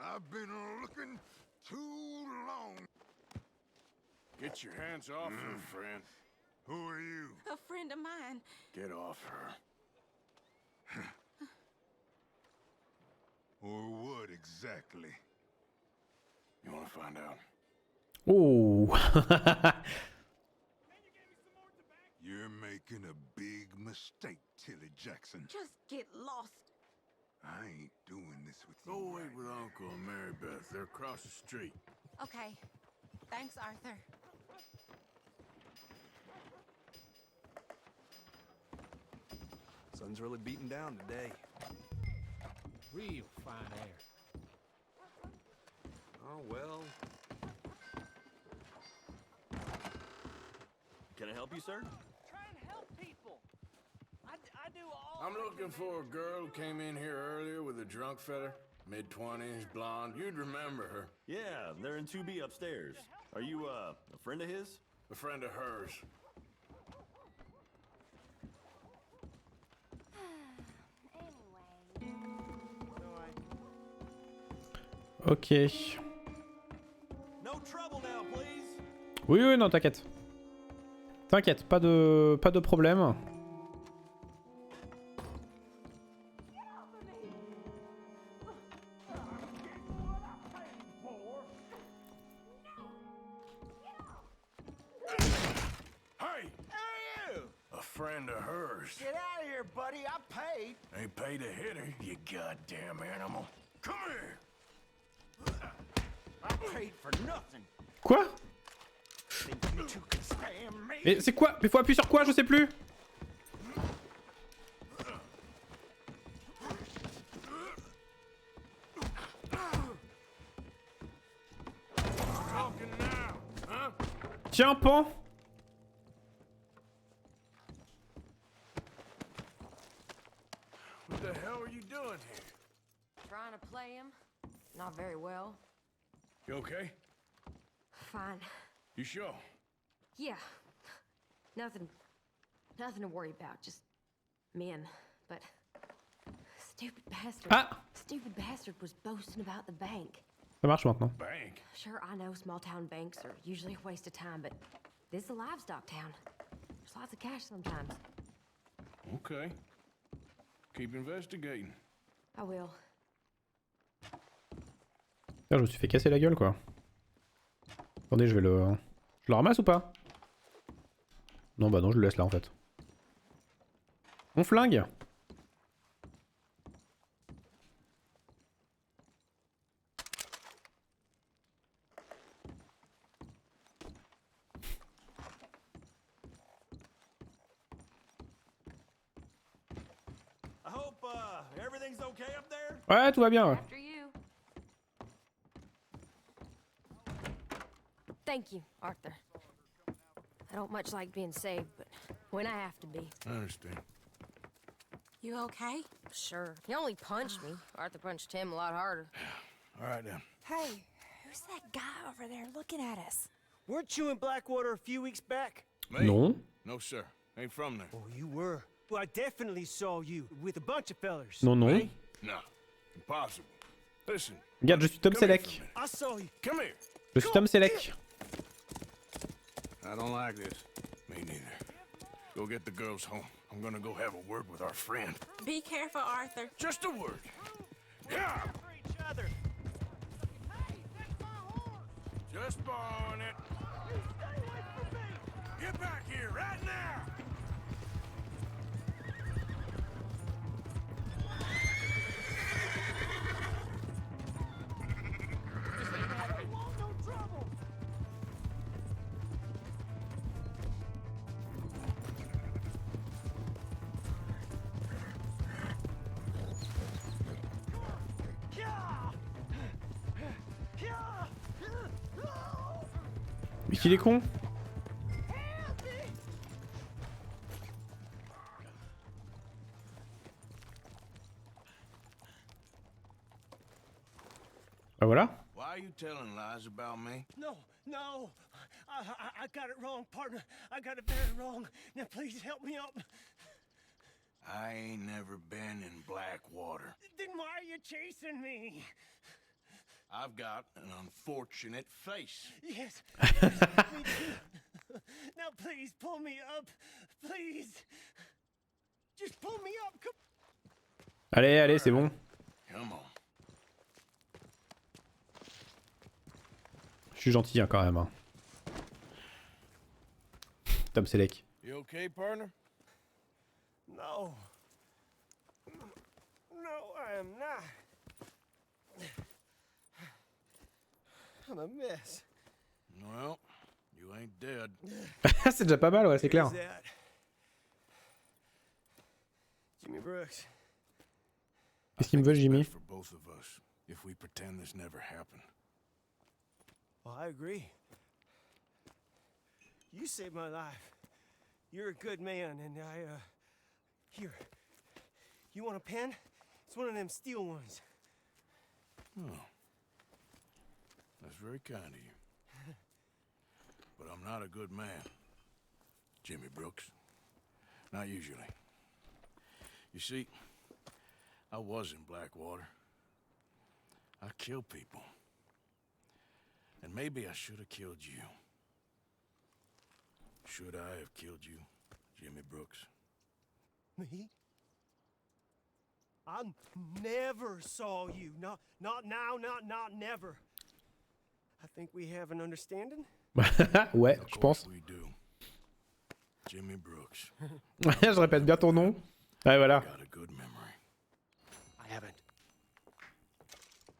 Speaker 2: I've been looking too long.
Speaker 5: Get your hands off her, friend.
Speaker 2: Who are you?
Speaker 9: A friend of mine.
Speaker 5: Get off her.
Speaker 2: Or what exactly?
Speaker 5: You want to find out?
Speaker 1: Oh.
Speaker 2: You're making a big mistake, Tilly Jackson.
Speaker 9: Just get lost.
Speaker 2: I ain't doing this with you.
Speaker 5: Go wait
Speaker 2: right
Speaker 5: with
Speaker 2: now.
Speaker 5: Uncle and Mary Beth. They're across the street.
Speaker 9: Okay. Thanks, Arthur.
Speaker 11: Sun's really beating down today.
Speaker 8: Real fine air.
Speaker 11: Oh, well. Can I help you, sir?
Speaker 3: Try and help people. I do all.
Speaker 5: I'm looking for a girl who came in here earlier with a drunk fella. Mid-20s, blonde. You'd remember her.
Speaker 11: Yeah, they're in 2B upstairs. Are you, a friend of his?
Speaker 5: A friend of hers.
Speaker 1: Ok.
Speaker 11: No trouble now, please.
Speaker 1: Oui, oui, non, t'inquiète. T'inquiète, pas de problème.
Speaker 5: Hey! A friend of hers.
Speaker 4: Get out of here, buddy. I paid.
Speaker 5: Ain't paid to hit her, you goddamn animal. Come here!
Speaker 4: I paid for nothing.
Speaker 1: Quoi?
Speaker 4: Think you two can stand me?
Speaker 1: Mais c'est quoi? Mais faut appuyer sur quoi? Je sais plus.
Speaker 5: Talking now, huh?
Speaker 1: Tiens, pan.
Speaker 5: What the hell are you doing here?
Speaker 12: Trying to play him. Not very well.
Speaker 5: You okay?
Speaker 12: Fine.
Speaker 5: You sure?
Speaker 12: Yeah. Nothing to worry about. Just men. But stupid bastard.
Speaker 1: Ah!
Speaker 12: Stupid bastard was boasting about the bank.
Speaker 1: Ça marche maintenant.
Speaker 5: Bank?
Speaker 12: Sure, I know small town banks are usually a waste of time, but this is a livestock town. There's lots of cash sometimes.
Speaker 5: Okay. Keep investigating.
Speaker 12: I will.
Speaker 1: Putain, je me suis fait casser la gueule, quoi. Attendez, je vais le... Je le ramasse ou pas? Non, bah non, je le laisse là, en fait. On flingue.
Speaker 11: I hope, everything's okay up there?
Speaker 1: Ouais, tout va bien, ouais.
Speaker 12: After you. Thank you, Arthur. I don't much like being saved, but when I have to be.
Speaker 5: I understand.
Speaker 6: You okay?
Speaker 12: Sure. He only punched me. Arthur punched him a lot harder.
Speaker 5: All right, then.
Speaker 6: Hey, who's that guy over there looking at us?
Speaker 13: Weren't you in Blackwater a few weeks back?
Speaker 5: Me?
Speaker 1: Non.
Speaker 5: No, sir. Ain't from there.
Speaker 13: Oh, you were. Well, I definitely saw you with a bunch of fellers.
Speaker 1: Non, non.
Speaker 5: Me? No. Impossible. Listen.
Speaker 1: Regarde, je suis Tom
Speaker 5: Come here
Speaker 1: Selleck.
Speaker 5: for a minute.
Speaker 13: I saw you.
Speaker 5: Come here.
Speaker 1: Je suis Tom Selleck.
Speaker 5: I don't like this. Me neither. Go get the girls home. I'm gonna go have a word with our friend.
Speaker 6: Be careful, Arthur.
Speaker 5: Just a word. Yeah!
Speaker 13: For each other.
Speaker 5: Just borrowing it.
Speaker 13: You stay away from me.
Speaker 5: Get back here right now!
Speaker 13: I want no trouble.
Speaker 1: Mais qu'il est con. Bah voilà.
Speaker 5: Why are you telling lies about me?
Speaker 13: No, no. I got it wrong, partner. I got it very wrong. Now please help me up.
Speaker 5: I ain't never been in Blackwater.
Speaker 13: Then why are you chasing me?
Speaker 5: I've got an unfortunate face.
Speaker 13: Yes. Me too. Now please pull me up. Please. Just pull me up. Come.
Speaker 1: Allez, allez, c'est bon.
Speaker 5: Come on.
Speaker 1: Je suis gentil, hein, quand même. Hein. Tom Selleck.
Speaker 5: You okay, partner?
Speaker 13: No. No, I am not. I'm a mess.
Speaker 5: Well, you ain't dead.
Speaker 1: C'est déjà pas mal, ouais, c'est clair.
Speaker 13: Who's that? Jimmy Brooks.
Speaker 1: Qu'est-ce qu'il me veut, Jimmy?
Speaker 5: For both of us, if we pretend this never happened.
Speaker 13: Well, I agree. You saved my life. You're a good man, and here. You want a pen? It's one of them steel ones.
Speaker 5: Oh. That's very kind of you. But I'm not a good man, Jimmy Brooks. Not usually. You see, I was in Blackwater. I killed people. And maybe I should have killed you. Should I have killed you, Jimmy Brooks?
Speaker 13: Me? I never saw you. Not now, not never. I think we have an understanding.
Speaker 1: Ouais, je pense.
Speaker 5: We do. Jimmy Brooks.
Speaker 1: Je répète bien ton nom. Ouais, voilà.
Speaker 5: Got a good memory.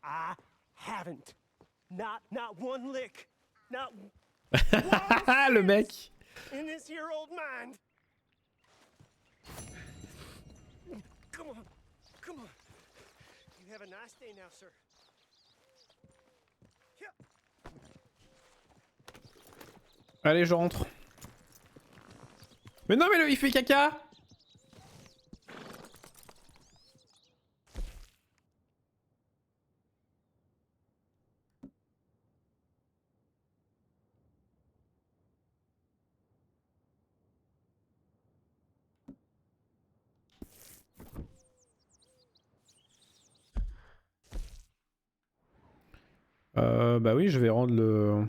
Speaker 13: I haven't. Not one lick. Not
Speaker 1: Le mec.
Speaker 13: in this here old mind. Come on. You have a nice day now, sir.
Speaker 1: Allez, je rentre. Mais non, mais il fait caca. Bah oui, je vais rendre le...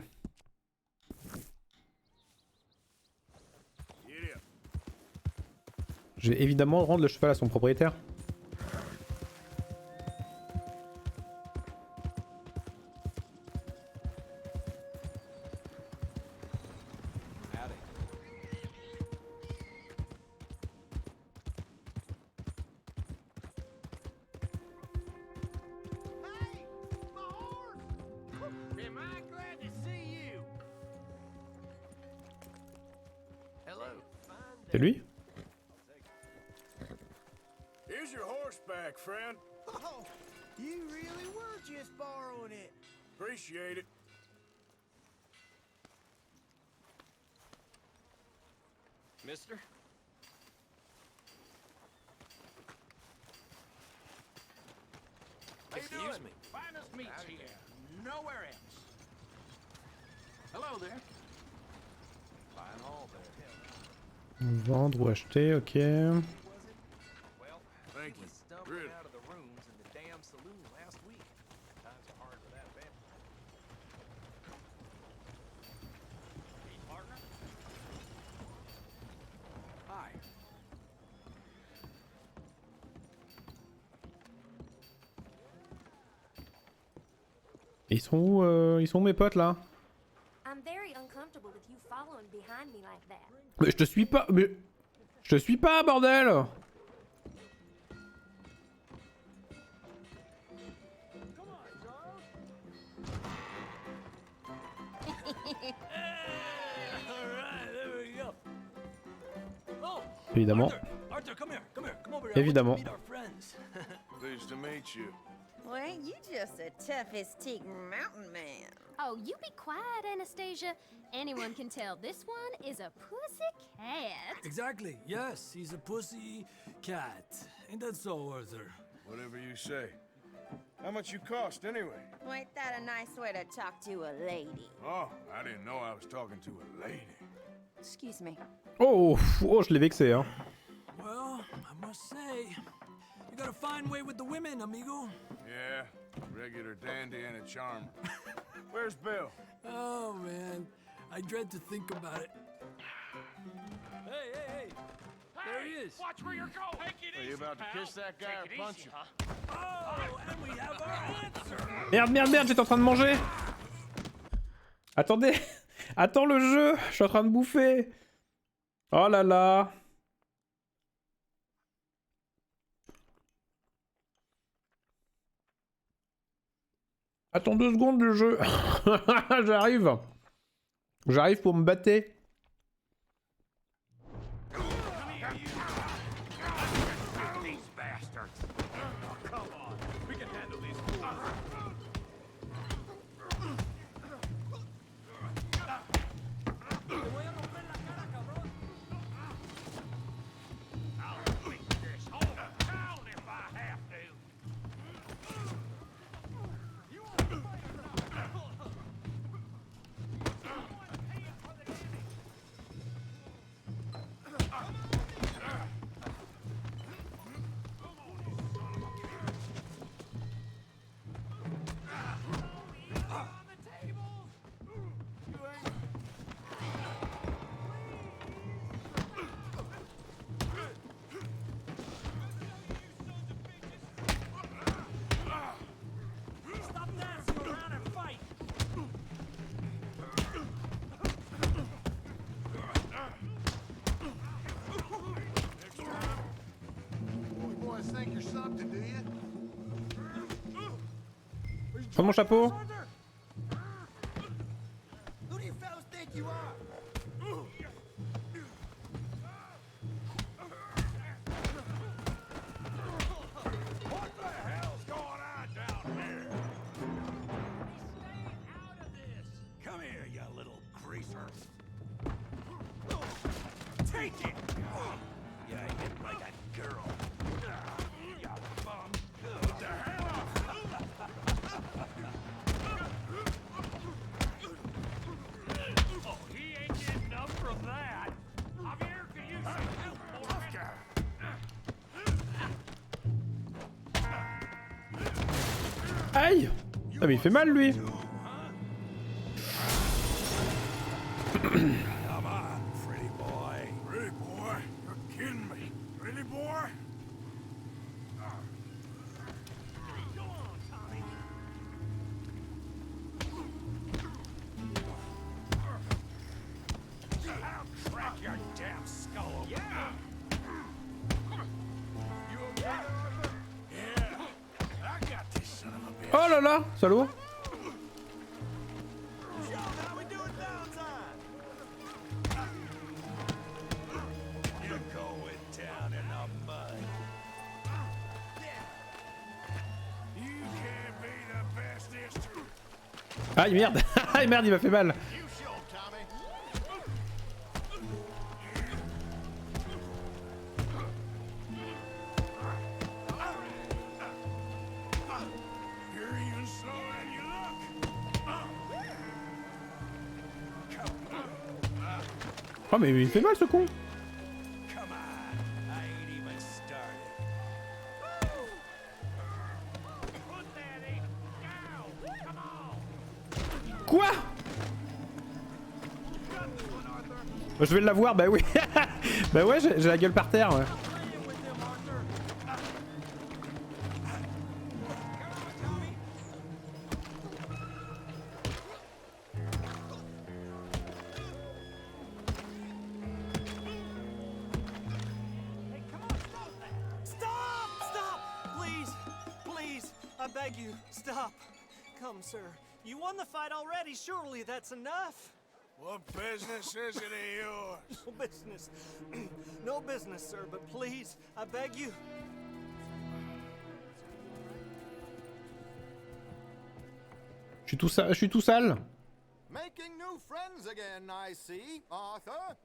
Speaker 1: Je vais évidemment rendre le cheval à son propriétaire. C'est lui?
Speaker 5: Here's your horseback, friend.
Speaker 4: Oh, you really were just borrowing it.
Speaker 5: Appreciate it.
Speaker 3: Mister? Excuse me.
Speaker 4: Finest meats here. Nowhere else. Hello there.
Speaker 3: Fine haul there.
Speaker 1: Vendre ou acheter, ok.
Speaker 3: Well,
Speaker 5: Thank
Speaker 3: he
Speaker 5: you.
Speaker 3: was stumbling
Speaker 5: Really?
Speaker 3: out of the rooms in the damn saloon last week. Times are hard for that family. Hey, partner. Hi.
Speaker 1: Ils sont où mes potes là?
Speaker 12: I'm very uncomfortable with you following behind me like that.
Speaker 1: Mais je te suis pas, mais... Je te suis pas, bordel! Évidemment.
Speaker 11: Arthur, come here. Come over.
Speaker 1: Évidemment.
Speaker 5: Pleased to meet you.
Speaker 9: Well, ain't you just the toughest teak mountain man?
Speaker 14: Oh, you be quiet, Anastasia. Anyone can tell this one is a pussy cat.
Speaker 11: Exactly. Yes, he's a pussy cat. Ain't that so, Arthur?
Speaker 5: Whatever you say. How much you cost, anyway?
Speaker 9: Well, ain't that a nice way to talk to a lady?
Speaker 5: Oh, I didn't know I was talking to a lady.
Speaker 9: Excuse me.
Speaker 1: Oh, oh, je l'ai vexé, hein.
Speaker 11: Well, I must say, you got a fine way with the women, amigo.
Speaker 5: Yeah, regular dandy and a charmer. Where's Bill?
Speaker 11: Oh, man. I dread to think about it. Hey! There he is.
Speaker 3: Watch where you're going. Take it
Speaker 10: Are you about to kiss that guy or punch him?
Speaker 11: Oh, and we have our answer.
Speaker 1: Merde, j'étais en train de manger! Attendez! Attends le jeu! Je suis en train de bouffer! Oh là là! Attends 2 secondes le jeu! J'arrive! J'arrive pour me battre! Prends mon chapeau.
Speaker 4: Who do you fellas think you are?
Speaker 5: What the hell's going on down here? Stay out of this. Come here, you little greaser. Take it. You hit like a girl. You bum. What the hell? Oh, he ain't getting up from that. Javier, can you some help for me?
Speaker 1: Aïe. Ah mais il fait mal lui.
Speaker 5: Come on, pretty boy. Pretty boy? You're kidding me. Pretty boy? Go on, Tommy. I'll crack your damn skull open. Yeah. You okay, Arthur? Yeah. I got this son of a bitch.
Speaker 1: Oh là là, salaud.
Speaker 11: Sean, how we doing downtime?
Speaker 5: You're going down in the mud. You can't be the bestest.
Speaker 1: Aïe merde. Aïe merde, il m'a fait mal.
Speaker 10: You show, Tommy.
Speaker 5: You're even slower than you look.
Speaker 1: Oh mais il fait mal ce con.
Speaker 5: Come on. I ain't even started. Put that in down. Come on.
Speaker 1: Quoi? Je vais l'avoir, bah oui. Bah ouais, j'ai la gueule par terre. Ouais.
Speaker 13: Stop! Stop! Please! Please! I beg you, stop. Come, sir. You won the fight already. Surely that's enough.
Speaker 5: What business is it of yours?
Speaker 13: No business. No business, sir, but please, I beg you.
Speaker 1: Je suis tout sale.
Speaker 10: Making new friends again, I see, Arthur.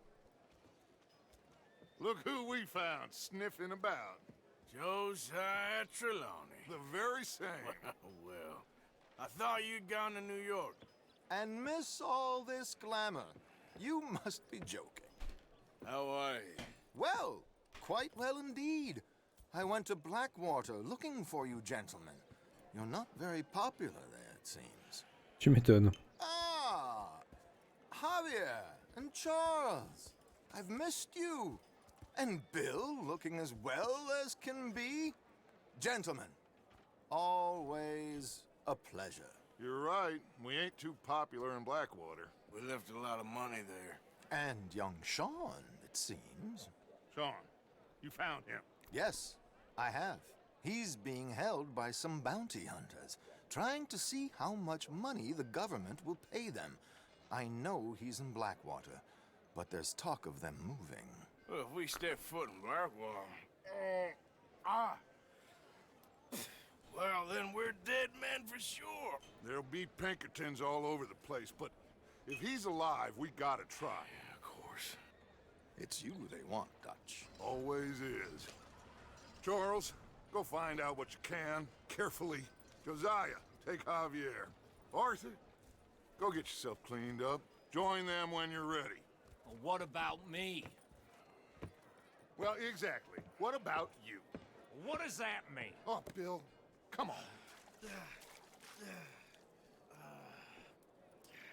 Speaker 2: Look who we found sniffing about.
Speaker 5: Josiah Trelawney.
Speaker 2: The very same.
Speaker 5: Well, I thought you'd gone to New York.
Speaker 10: And miss all this glamour. You must be joking.
Speaker 5: How are you?
Speaker 10: Well, quite well indeed. I went to Blackwater looking for you gentlemen. You're not very popular there, it seems.
Speaker 1: Tu m'étonnes.
Speaker 10: Ah! Javier and Charles. I've missed you. And Bill looking as well as can be. Gentlemen, always a pleasure.
Speaker 2: You're right. We ain't too popular in Blackwater.
Speaker 5: We left a lot of money there.
Speaker 10: And young Sean, it seems.
Speaker 2: Sean, you found him.
Speaker 10: Yes, I have. He's being held by some bounty hunters, trying to see how much money the government will pay them. I know he's in Blackwater, but there's talk of them moving.
Speaker 5: Well, if we step foot in Blackwater... Well, then we're dead men for sure.
Speaker 2: There'll be Pinkertons all over the place, but if he's alive, we gotta try.
Speaker 5: Yeah, of course.
Speaker 10: It's you they want, Dutch.
Speaker 2: Always is. Charles, go find out what you can, carefully. Josiah, take Javier. Arthur, go get yourself cleaned up. Join them when you're ready.
Speaker 3: Well, what about me?
Speaker 2: Well, exactly. What about you?
Speaker 3: What does that mean?
Speaker 2: Oh, Bill, come on.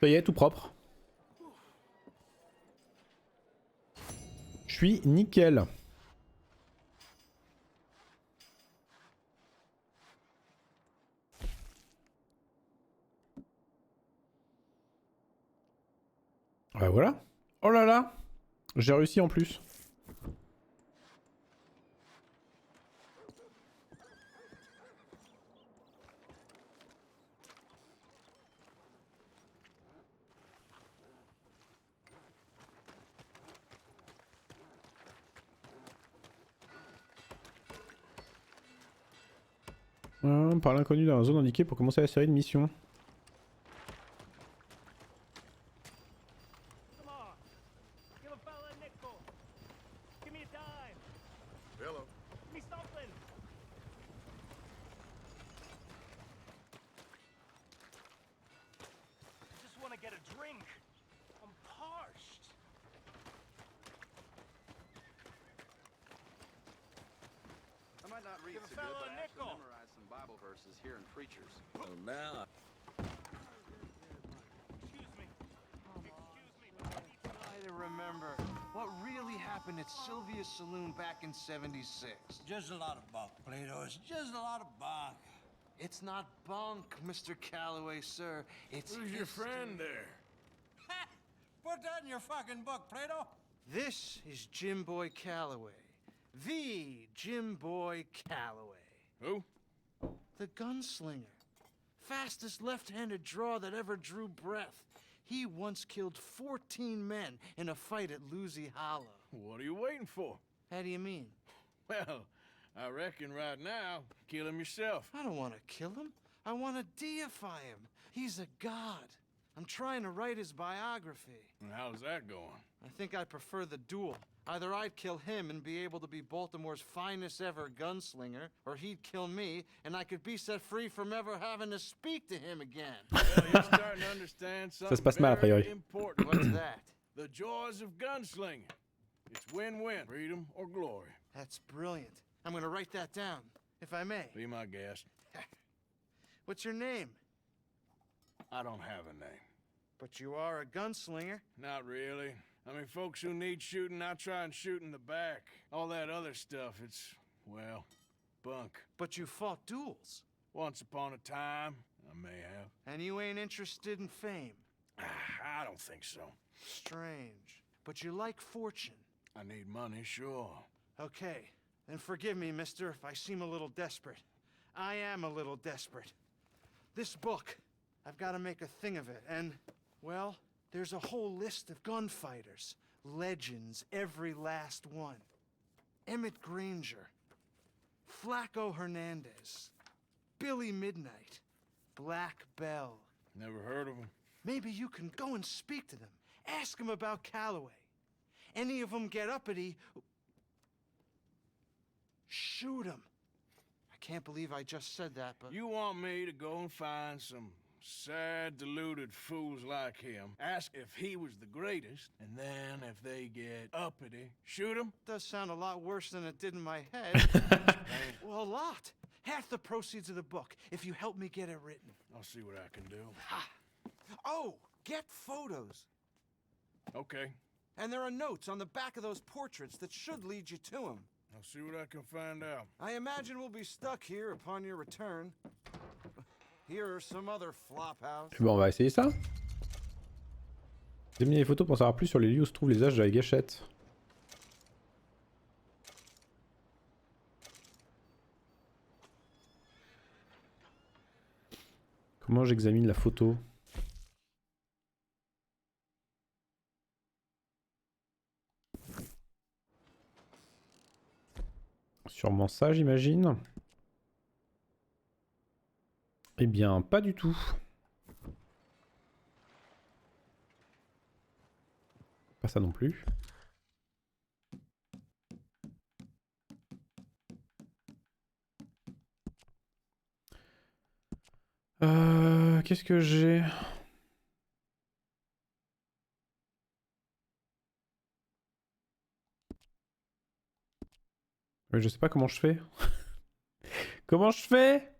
Speaker 1: Ça y est, tout propre. Je suis nickel. Bah voilà. Oh là là. J'ai réussi en plus. Par l'inconnu dans la zone indiquée pour commencer la série de missions.
Speaker 5: Hello.
Speaker 13: Just want to get a drink. I'm parched.
Speaker 7: I might not read
Speaker 13: Give a
Speaker 7: so good,
Speaker 13: fellow
Speaker 7: but
Speaker 13: a
Speaker 7: I actually
Speaker 13: nickel.
Speaker 7: memorized some Bible verses here in preachers.
Speaker 3: Well, now.
Speaker 15: Try to remember what really happened at Sylvia's Saloon back in '76.
Speaker 11: Just a lot of bunk, Plato. It's just a lot of bunk.
Speaker 15: It's not bunk, Mr. Calloway, sir. It's
Speaker 5: Who's your friend there?
Speaker 11: Put that in your fucking book, Plato.
Speaker 15: This is Jim Boy Calloway. The Jim Boy Calloway.
Speaker 5: Who?
Speaker 15: The gunslinger. Fastest left-handed draw that ever drew breath. He once killed 14 men in a fight at Lucy Hollow.
Speaker 5: What are you waiting for?
Speaker 15: How do you mean?
Speaker 5: Well, I reckon right now, kill him yourself.
Speaker 15: I don't want to kill him. I want to deify him. He's a god. I'm trying to write his biography.
Speaker 5: And how's that going?
Speaker 15: I think I prefer the duel. Either I'd kill him and be able to be Baltimore's finest ever gunslinger, or he'd kill me and I could be set free from ever having to speak to him again.
Speaker 5: Well, you're starting to understand
Speaker 1: Ça se
Speaker 5: something
Speaker 1: passe mal, a
Speaker 5: very
Speaker 1: priori.
Speaker 5: important.
Speaker 15: What's that?
Speaker 5: The joys of gunslinging. It's win-win, freedom or glory.
Speaker 15: That's brilliant. I'm gonna write that down, if I may.
Speaker 5: Be my guest.
Speaker 15: What's your name?
Speaker 5: I don't have a name.
Speaker 15: But you are a gunslinger.
Speaker 5: Not really. I mean, folks who need shooting, I try and shoot in the back. All that other stuff, it's, well, bunk.
Speaker 15: But you fought duels.
Speaker 5: Once upon a time, I may have.
Speaker 15: And you ain't interested in fame.
Speaker 5: I don't think so.
Speaker 15: Strange. But you like fortune.
Speaker 5: I need money, sure.
Speaker 15: Okay, then forgive me, mister, if I seem a little desperate. I am a little desperate. This book, I've got to make a thing of it, and, well, there's a whole list of gunfighters. Legends, every last one. Emmett Granger. Flaco Hernandez. Billy Midnight. Black Bell.
Speaker 5: Never heard of him.
Speaker 15: Maybe you can go and speak to them. Ask them about Calloway. Any of them get uppity, shoot them. I can't believe I just said that, but...
Speaker 5: You want me to go and find some sad, deluded fools like him, ask if he was the greatest, and then if they get uppity, shoot him?
Speaker 15: Does sound a lot worse than it did in my head. Well, a lot. Half the proceeds of the book, if you help me get it written.
Speaker 5: I'll see what I can do.
Speaker 15: Ha. Oh, get photos.
Speaker 5: Okay.
Speaker 15: And there are notes on the back of those portraits that should lead you to him.
Speaker 5: I'll see what I can find out.
Speaker 15: I imagine we'll be stuck here upon your return. Here are some other flophouse.
Speaker 1: Bon, on va essayer ça. Examiner les photos pour savoir plus sur les lieux où se trouvent les âges de la gâchette. Comment j'examine la photo? Sûrement ça, j'imagine. Eh bien, pas du tout. Pas ça non plus. Qu'est-ce que j'ai? Mais je sais pas comment je fais. Comment je fais?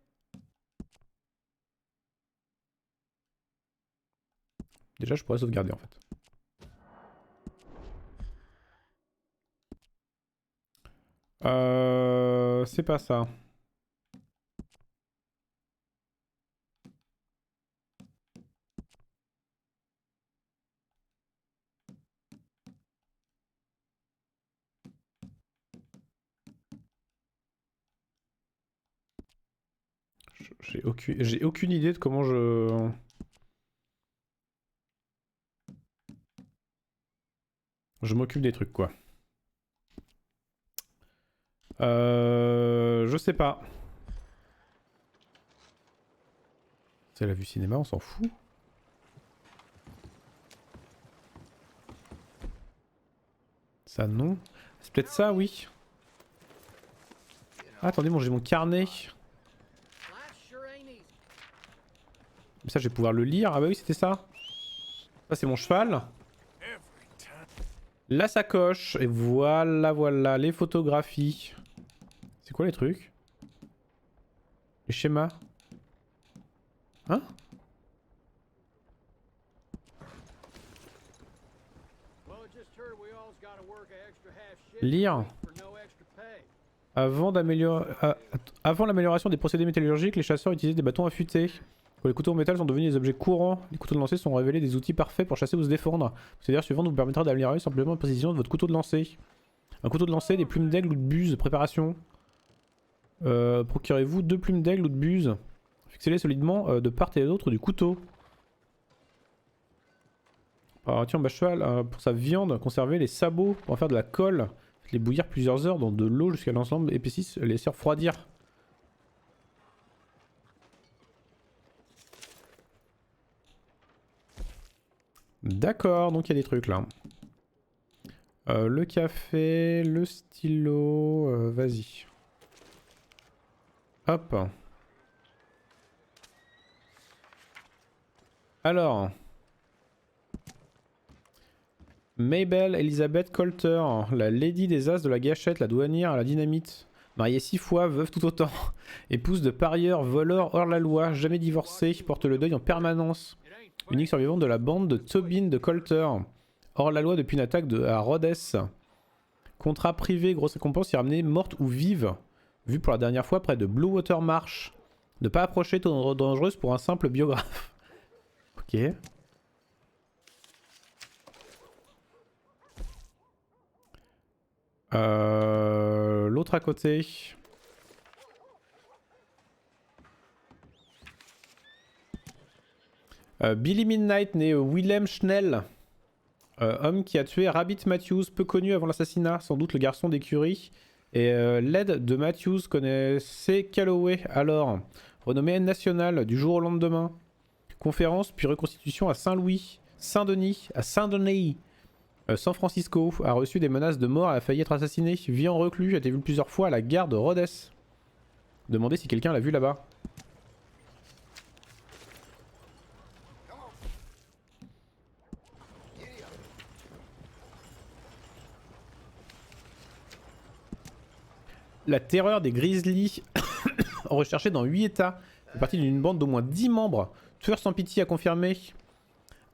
Speaker 1: Déjà, je pourrais sauvegarder en fait. C'est pas ça. J'ai aucune idée de comment je... Je m'occupe des trucs, quoi. Je sais pas. C'est la vue cinéma, on s'en fout. Ça non. C'est peut-être ça, oui. Ah, attendez, bon, j'ai mon carnet. Ça, je vais pouvoir le lire. Ah bah oui, c'était ça. Ça, c'est mon cheval. La sacoche. Et voilà, voilà, les photographies. C'est quoi les trucs? Les schémas? Hein? Lire. Avant l'amélioration des procédés métallurgiques, les chasseurs utilisaient des bâtons affûtés. Quand les couteaux en métal sont devenus des objets courants, les couteaux de lancer sont révélés des outils parfaits pour chasser ou se défendre. C'est d'ailleurs suivant vous permettra d'améliorer simplement la précision de votre couteau de lancer. Un couteau de lancer, des plumes d'aigle ou de buse, préparation. Procurez-vous 2 plumes d'aigle ou de buse. Fixez-les solidement de part et d'autre du couteau. Tiens, bah cheval, pour sa viande, conservez les sabots pour en faire de la colle. Faites-les bouillir plusieurs heures dans de l'eau jusqu'à l'ensemble épaississe, les laisser refroidir. D'accord, donc il y a des trucs là. Le café, le stylo, vas-y. Hop. Alors. Mabel Elizabeth Coulter, la lady des as de la gâchette, la douanière à la dynamite. Mariée 6 fois, veuve tout autant. Épouse de parieurs, voleurs hors la loi, jamais divorcée, porte le deuil en permanence. Unique survivante de la bande de Tobin de Coulter. Hors la loi depuis une attaque à Rhodes. Contrat privé, grosse récompense, y ramener morte ou vive. Vue pour la dernière fois près de Blue Water Marsh. Ne pas approcher, dangereuse pour un simple biographe. Ok. L'autre à côté. Billy Midnight, né Willem Schnell. Homme qui a tué Rabbit Matthews, peu connu avant l'assassinat, sans doute le garçon d'écurie. Et l'aide de Matthews connaissait Calloway alors. Renommée nationale du jour au lendemain. Conférence puis reconstitution à Saint-Louis. Saint-Denis, à Saint-Denis. San Francisco a reçu des menaces de mort et a failli être assassiné. Vit en reclus, a été vu plusieurs fois à la gare de Rhodes. Demandez si quelqu'un l'a vu là-bas. La terreur des Grizzlies, recherchée dans 8 états, fait partie d'une bande d'au moins 10 membres. Tueurs sans pitié à confirmer.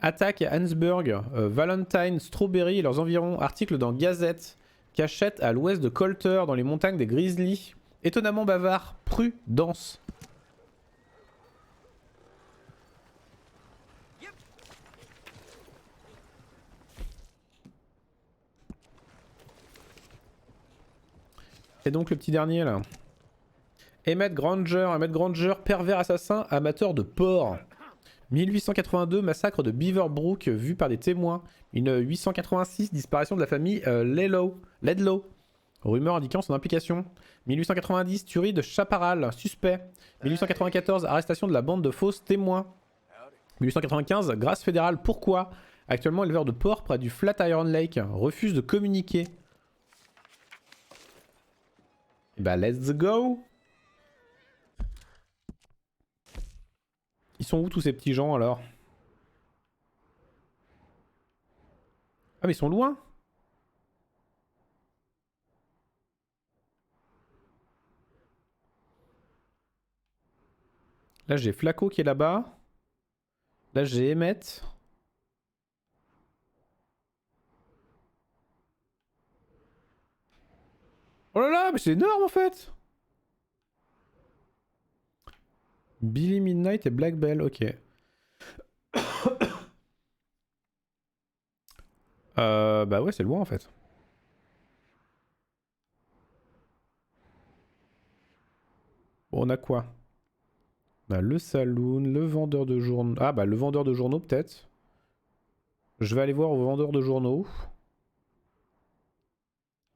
Speaker 1: Attaque à Hansburg, Valentine, Strawberry et leurs environs. Article dans Gazette. Cachette à l'ouest de Coulter, dans les montagnes des Grizzlies. Étonnamment bavard. Prudence. Et donc le petit dernier là. Emmett Granger, pervers assassin, amateur de porc. 1882, massacre de Beaver Brook vu par des témoins. 1886, disparition de la famille Ledlow. Rumeur indiquant son implication. 1890, tuerie de Chaparral, suspect. 1894, arrestation de la bande de fausses témoins. 1895, grâce fédérale, pourquoi? Actuellement éleveur de porc près du Flatiron Lake, refuse de communiquer. Bah let's go. Ils sont où tous ces petits gens alors? Ah mais ils sont loin. Là j'ai Flaco qui est là-bas. Là j'ai Emmett. Oh là là, mais c'est énorme en fait. Billy Midnight et Black Bell, ok. Bah ouais, c'est loin en fait. Bon, on a quoi? On a le saloon, le vendeur de journaux. Ah bah le vendeur de journaux peut-être. Je vais aller voir au vendeur de journaux.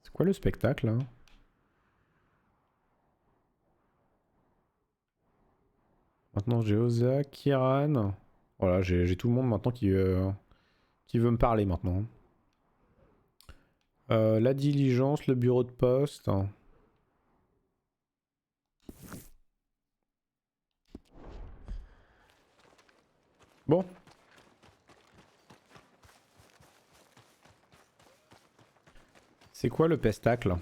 Speaker 1: C'est quoi le spectacle hein? Maintenant j'ai Oza, Kiran. Voilà, j'ai tout le monde maintenant qui veut me parler maintenant. La diligence, le bureau de poste. Bon. C'est quoi le pestacle?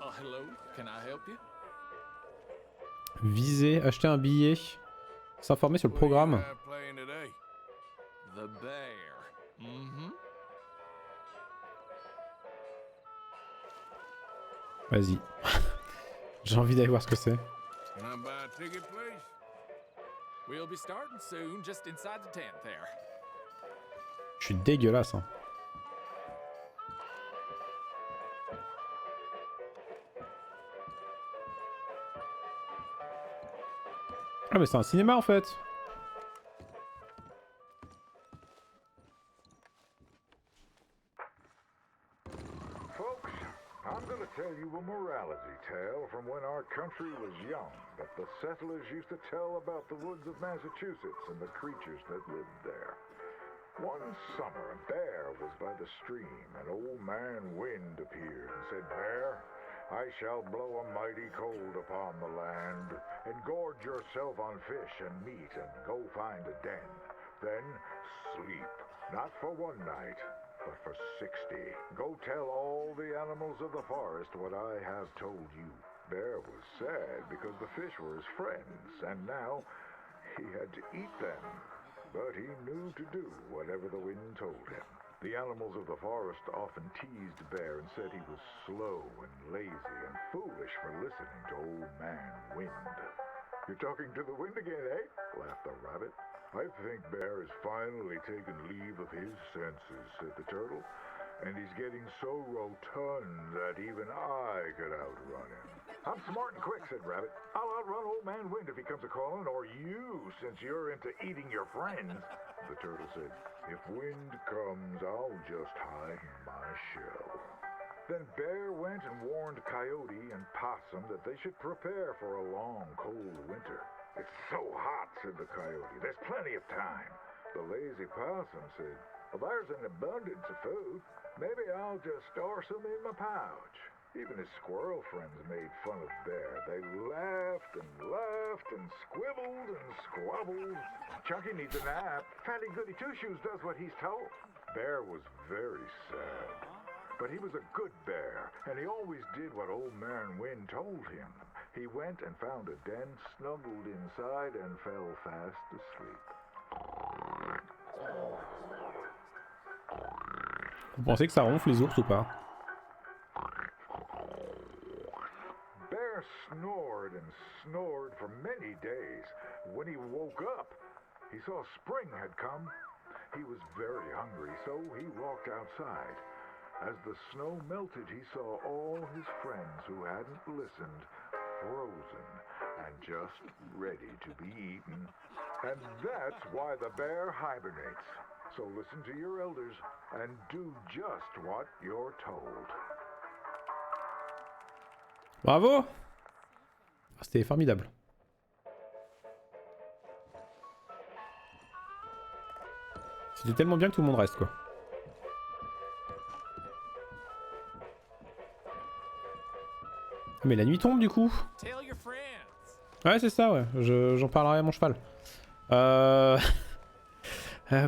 Speaker 16: Oh, hello. Can I help you?
Speaker 1: Viser, acheter un billet. S'informer sur le programme.
Speaker 16: The bear. Mm-hmm.
Speaker 1: Vas-y. J'ai envie d'aller voir ce que c'est.
Speaker 5: Can I buy a ticket, please?
Speaker 16: We'll be starting soon, just inside the tent there.
Speaker 1: Je suis dégueulasse. Hein. Ah mais c'est un cinéma en fait.
Speaker 17: Folks, I'm gonna tell you a morality tale from when our country was young that the settlers used to tell about the woods of Massachusetts and the creatures that lived there. One summer, a bear was by the stream, and old man Wind appeared and said, "Bear, I shall blow a mighty cold upon the land, and gorge yourself on fish and meat, and go find a den. Then sleep, not for one night, but for 60. Go tell all the animals of the forest what I have told you." Bear was sad because the fish were his friends, and now he had to eat them. But he knew to do whatever the wind told him. The animals of the forest often teased Bear and said he was slow and lazy and foolish for listening to old man Wind. "You're talking to the wind again, eh?" laughed the rabbit. "I think Bear has finally taken leave of his senses," said the turtle. "And he's getting so rotund that even I could outrun him." "I'm smart and quick," said Rabbit. "I'll outrun old man Wind if he comes a-calling, or you, since you're into eating your friends." The turtle said, "If Wind comes, I'll just hide in my shell." Then Bear went and warned Coyote and Possum that they should prepare for a long, cold winter. "It's so hot," said the Coyote. "There's plenty of time." The lazy Possum said, "Well, there's an abundance of food. Maybe I'll just store some in my pouch." Even his squirrel friends made fun of Bear. They laughed and squibbled and squabbled. "Chunky needs a nap. Fatty Goody Two-Shoes does what he's told." Bear was very sad. But he was a good bear, and he always did what old man Wind told him. He went and found a den, snuggled inside, and fell fast asleep.
Speaker 1: Vous pensez que ça ronfle les ours ou pas?
Speaker 17: Bear snored and snored for many days. When he woke up, he saw spring had come. He was very hungry, so he walked outside. As the snow melted, he saw all his friends who hadn't listened frozen and just ready to be eaten. And that's why the bear hibernates. So listen to your elders and do just what you're told.
Speaker 1: Bravo! C'était formidable. C'était tellement bien que tout le monde reste quoi. Mais la nuit tombe du coup. Ouais c'est ça ouais, j'en parlerai à mon cheval.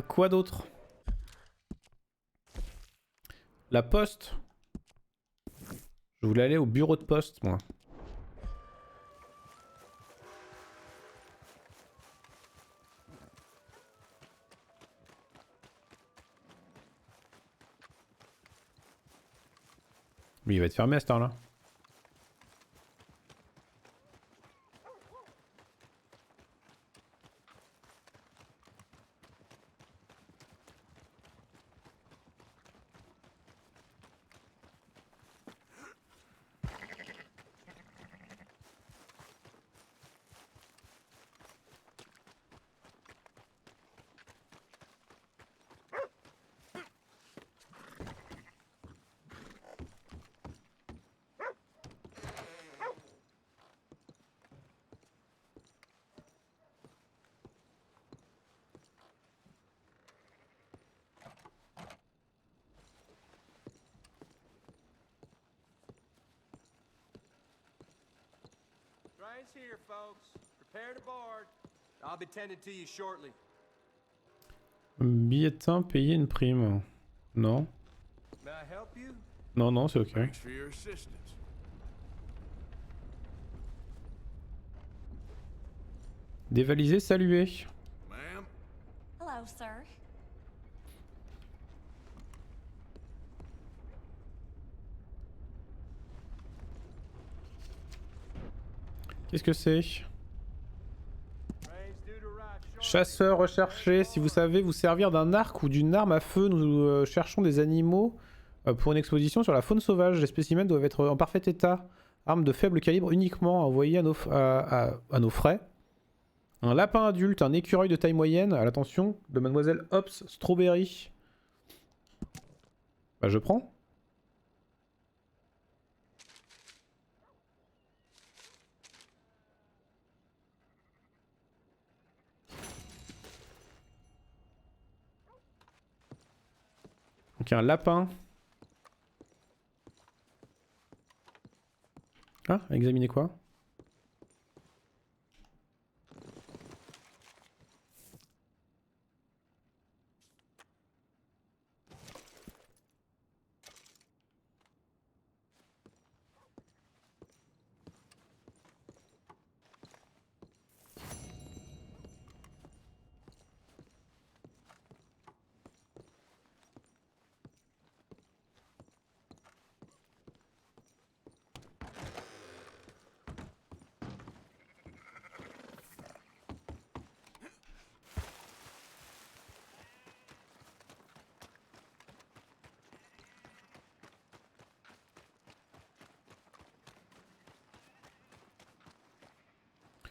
Speaker 1: Quoi d'autre? La poste. Je voulais aller au bureau de poste moi. Mais il va être fermé à cette heure-là.
Speaker 13: flight's here, folks. Prepare to board. I'll be tending to you shortly.
Speaker 1: Billet de train, payer une prime. Non.
Speaker 13: May I help you?
Speaker 1: Non, non, c'est ok.
Speaker 5: Thanks for your assistance.
Speaker 1: Dévaliser, saluer.
Speaker 5: Ma'am?
Speaker 9: Hello, sir.
Speaker 1: Qu'est-ce que c'est? Chasseur recherché. Si vous savez vous servir d'un arc ou d'une arme à feu, nous cherchons des animaux pour une exposition sur la faune sauvage. Les spécimens doivent être en parfait état. Arme de faible calibre uniquement envoyée à nos frais. Un lapin adulte, un écureuil de taille moyenne, à l'attention de mademoiselle Hobbs Strawberry. Bah je prends. Donc un lapin. Ah, examiner quoi?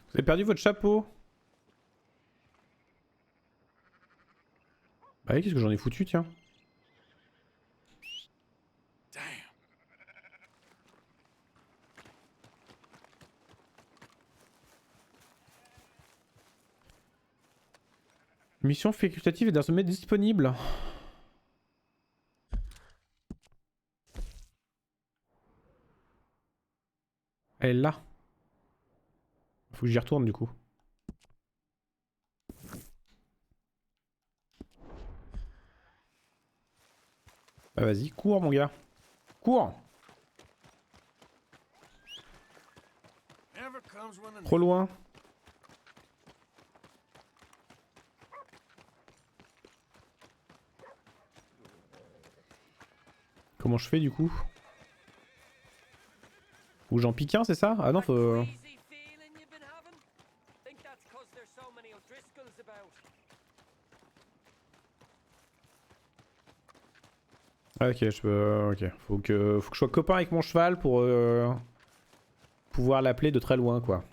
Speaker 1: Vous avez perdu votre chapeau. Bah oui, qu'est-ce que j'en ai foutu, tiens. Mission facultative est désormais disponible. Elle est là. Faut que j'y retourne du coup. Bah vas-y, cours mon gars. Cours. Trop loin. Comment je fais du coup? Ou j'en pique un, c'est ça? Ah non, faut... Ah, ok, je peux... Ok, faut que je sois copain avec mon cheval pour pouvoir l'appeler de très loin, quoi.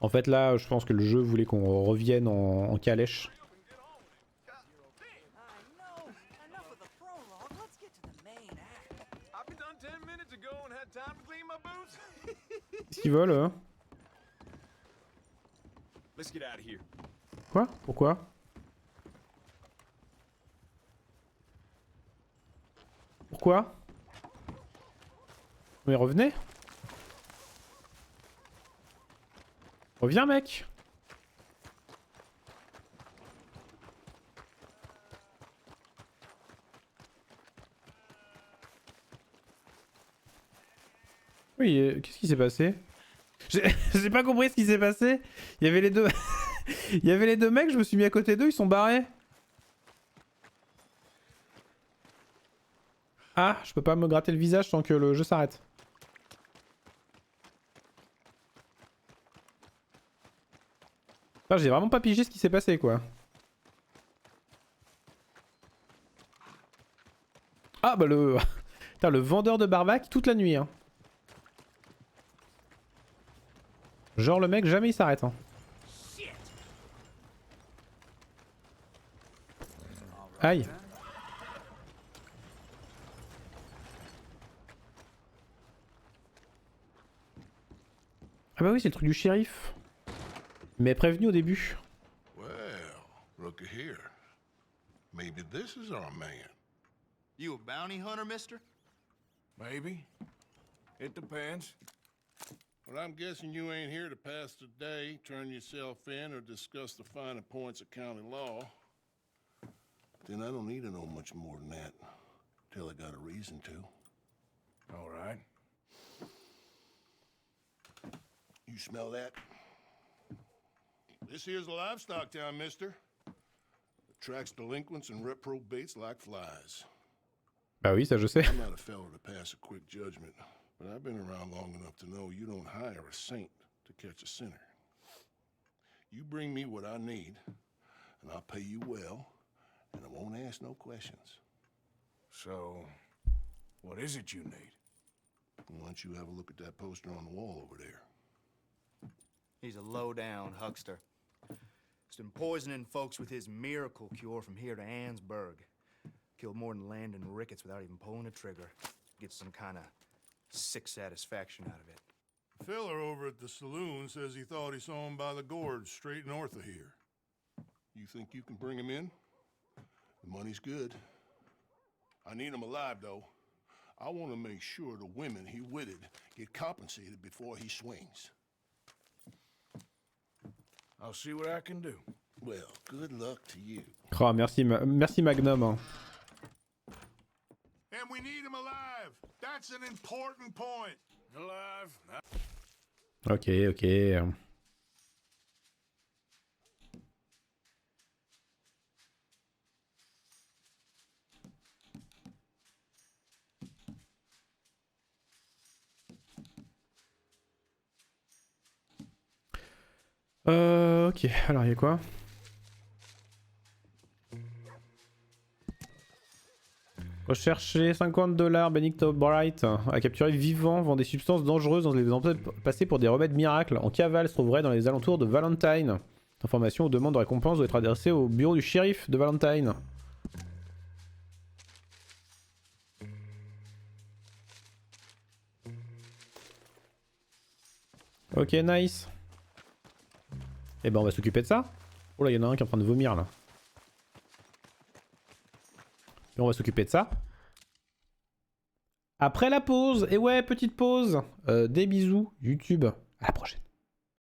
Speaker 1: En fait, là, je pense que le jeu voulait qu'on revienne en calèche. Qu'est-ce qu'ils veulent, eux? Quoi? Pourquoi? Pourquoi? Mais revenez. Reviens mec. Oui, qu'est-ce qui s'est passé? J'ai pas compris ce qui s'est passé. Il y avait les deux... Il y avait les deux mecs, je me suis mis à côté d'eux, ils sont barrés. Ah, je peux pas me gratter le visage tant que le jeu s'arrête. Enfin, j'ai vraiment pas pigé ce qui s'est passé, quoi. Ah, bah le... Putain, le vendeur de barbac toute la nuit, hein. Genre le mec, jamais il s'arrête, hein. Aïe. Ah bah oui, c'est le truc du shérif. Mais prévenu au début.
Speaker 18: Well, looky here. Maybe this is our man.
Speaker 7: You a bounty hunter, mister?
Speaker 5: Maybe. It depends.
Speaker 18: Well, I'm guessing you ain't here to pass the day, turn yourself in, or discuss the finer points of county law. Then I don't need to know much more than that, till I got a reason to.
Speaker 5: All right.
Speaker 18: You smell that? This here's a livestock town, mister. Attracts delinquents and reprobates like flies.
Speaker 1: Bah oui, ça je sais.
Speaker 18: I'm not a fellow to pass a quick judgment, but I've been around long enough to know you don't hire a saint to catch a sinner. You bring me what I need, and I'll pay you well, and I won't ask no questions.
Speaker 5: So, what is it you need?
Speaker 18: Why don't you have a look at that poster on the wall over there?
Speaker 19: He's a low-down huckster. He's been poisoning folks with his miracle cure from here to Annesburg. Killed more than Landon Ricketts without even pulling a trigger. Gets some kind of sick satisfaction out of it.
Speaker 18: The fella over at the saloon says he thought he saw him by the gorge straight north of here. You think you can bring him in? The money's good. I need him alive, though. I want to make sure the women he witted get compensated before he swings.
Speaker 5: I'll see what I can do.
Speaker 18: Well, good luck to you.
Speaker 1: Oh, merci, merci Magnum. Hein.
Speaker 18: And we need him alive. That's an important point.
Speaker 5: Alive.
Speaker 1: Ok, ok. Ok, alors il y a quoi? Rechercher $50, Benito Bright à capturer vivant, vend des substances dangereuses en les faisant passer pour des remèdes miracles. En cavale se trouverait dans les alentours de Valentine. Information ou demande de récompense doit être adressée au bureau du shérif de Valentine. Ok, nice. Et ben on va s'occuper de ça. Oh là, il y en a un qui est en train de vomir là. Et on va s'occuper de ça. Après la pause. Et ouais, petite pause. Des bisous, YouTube. À la prochaine.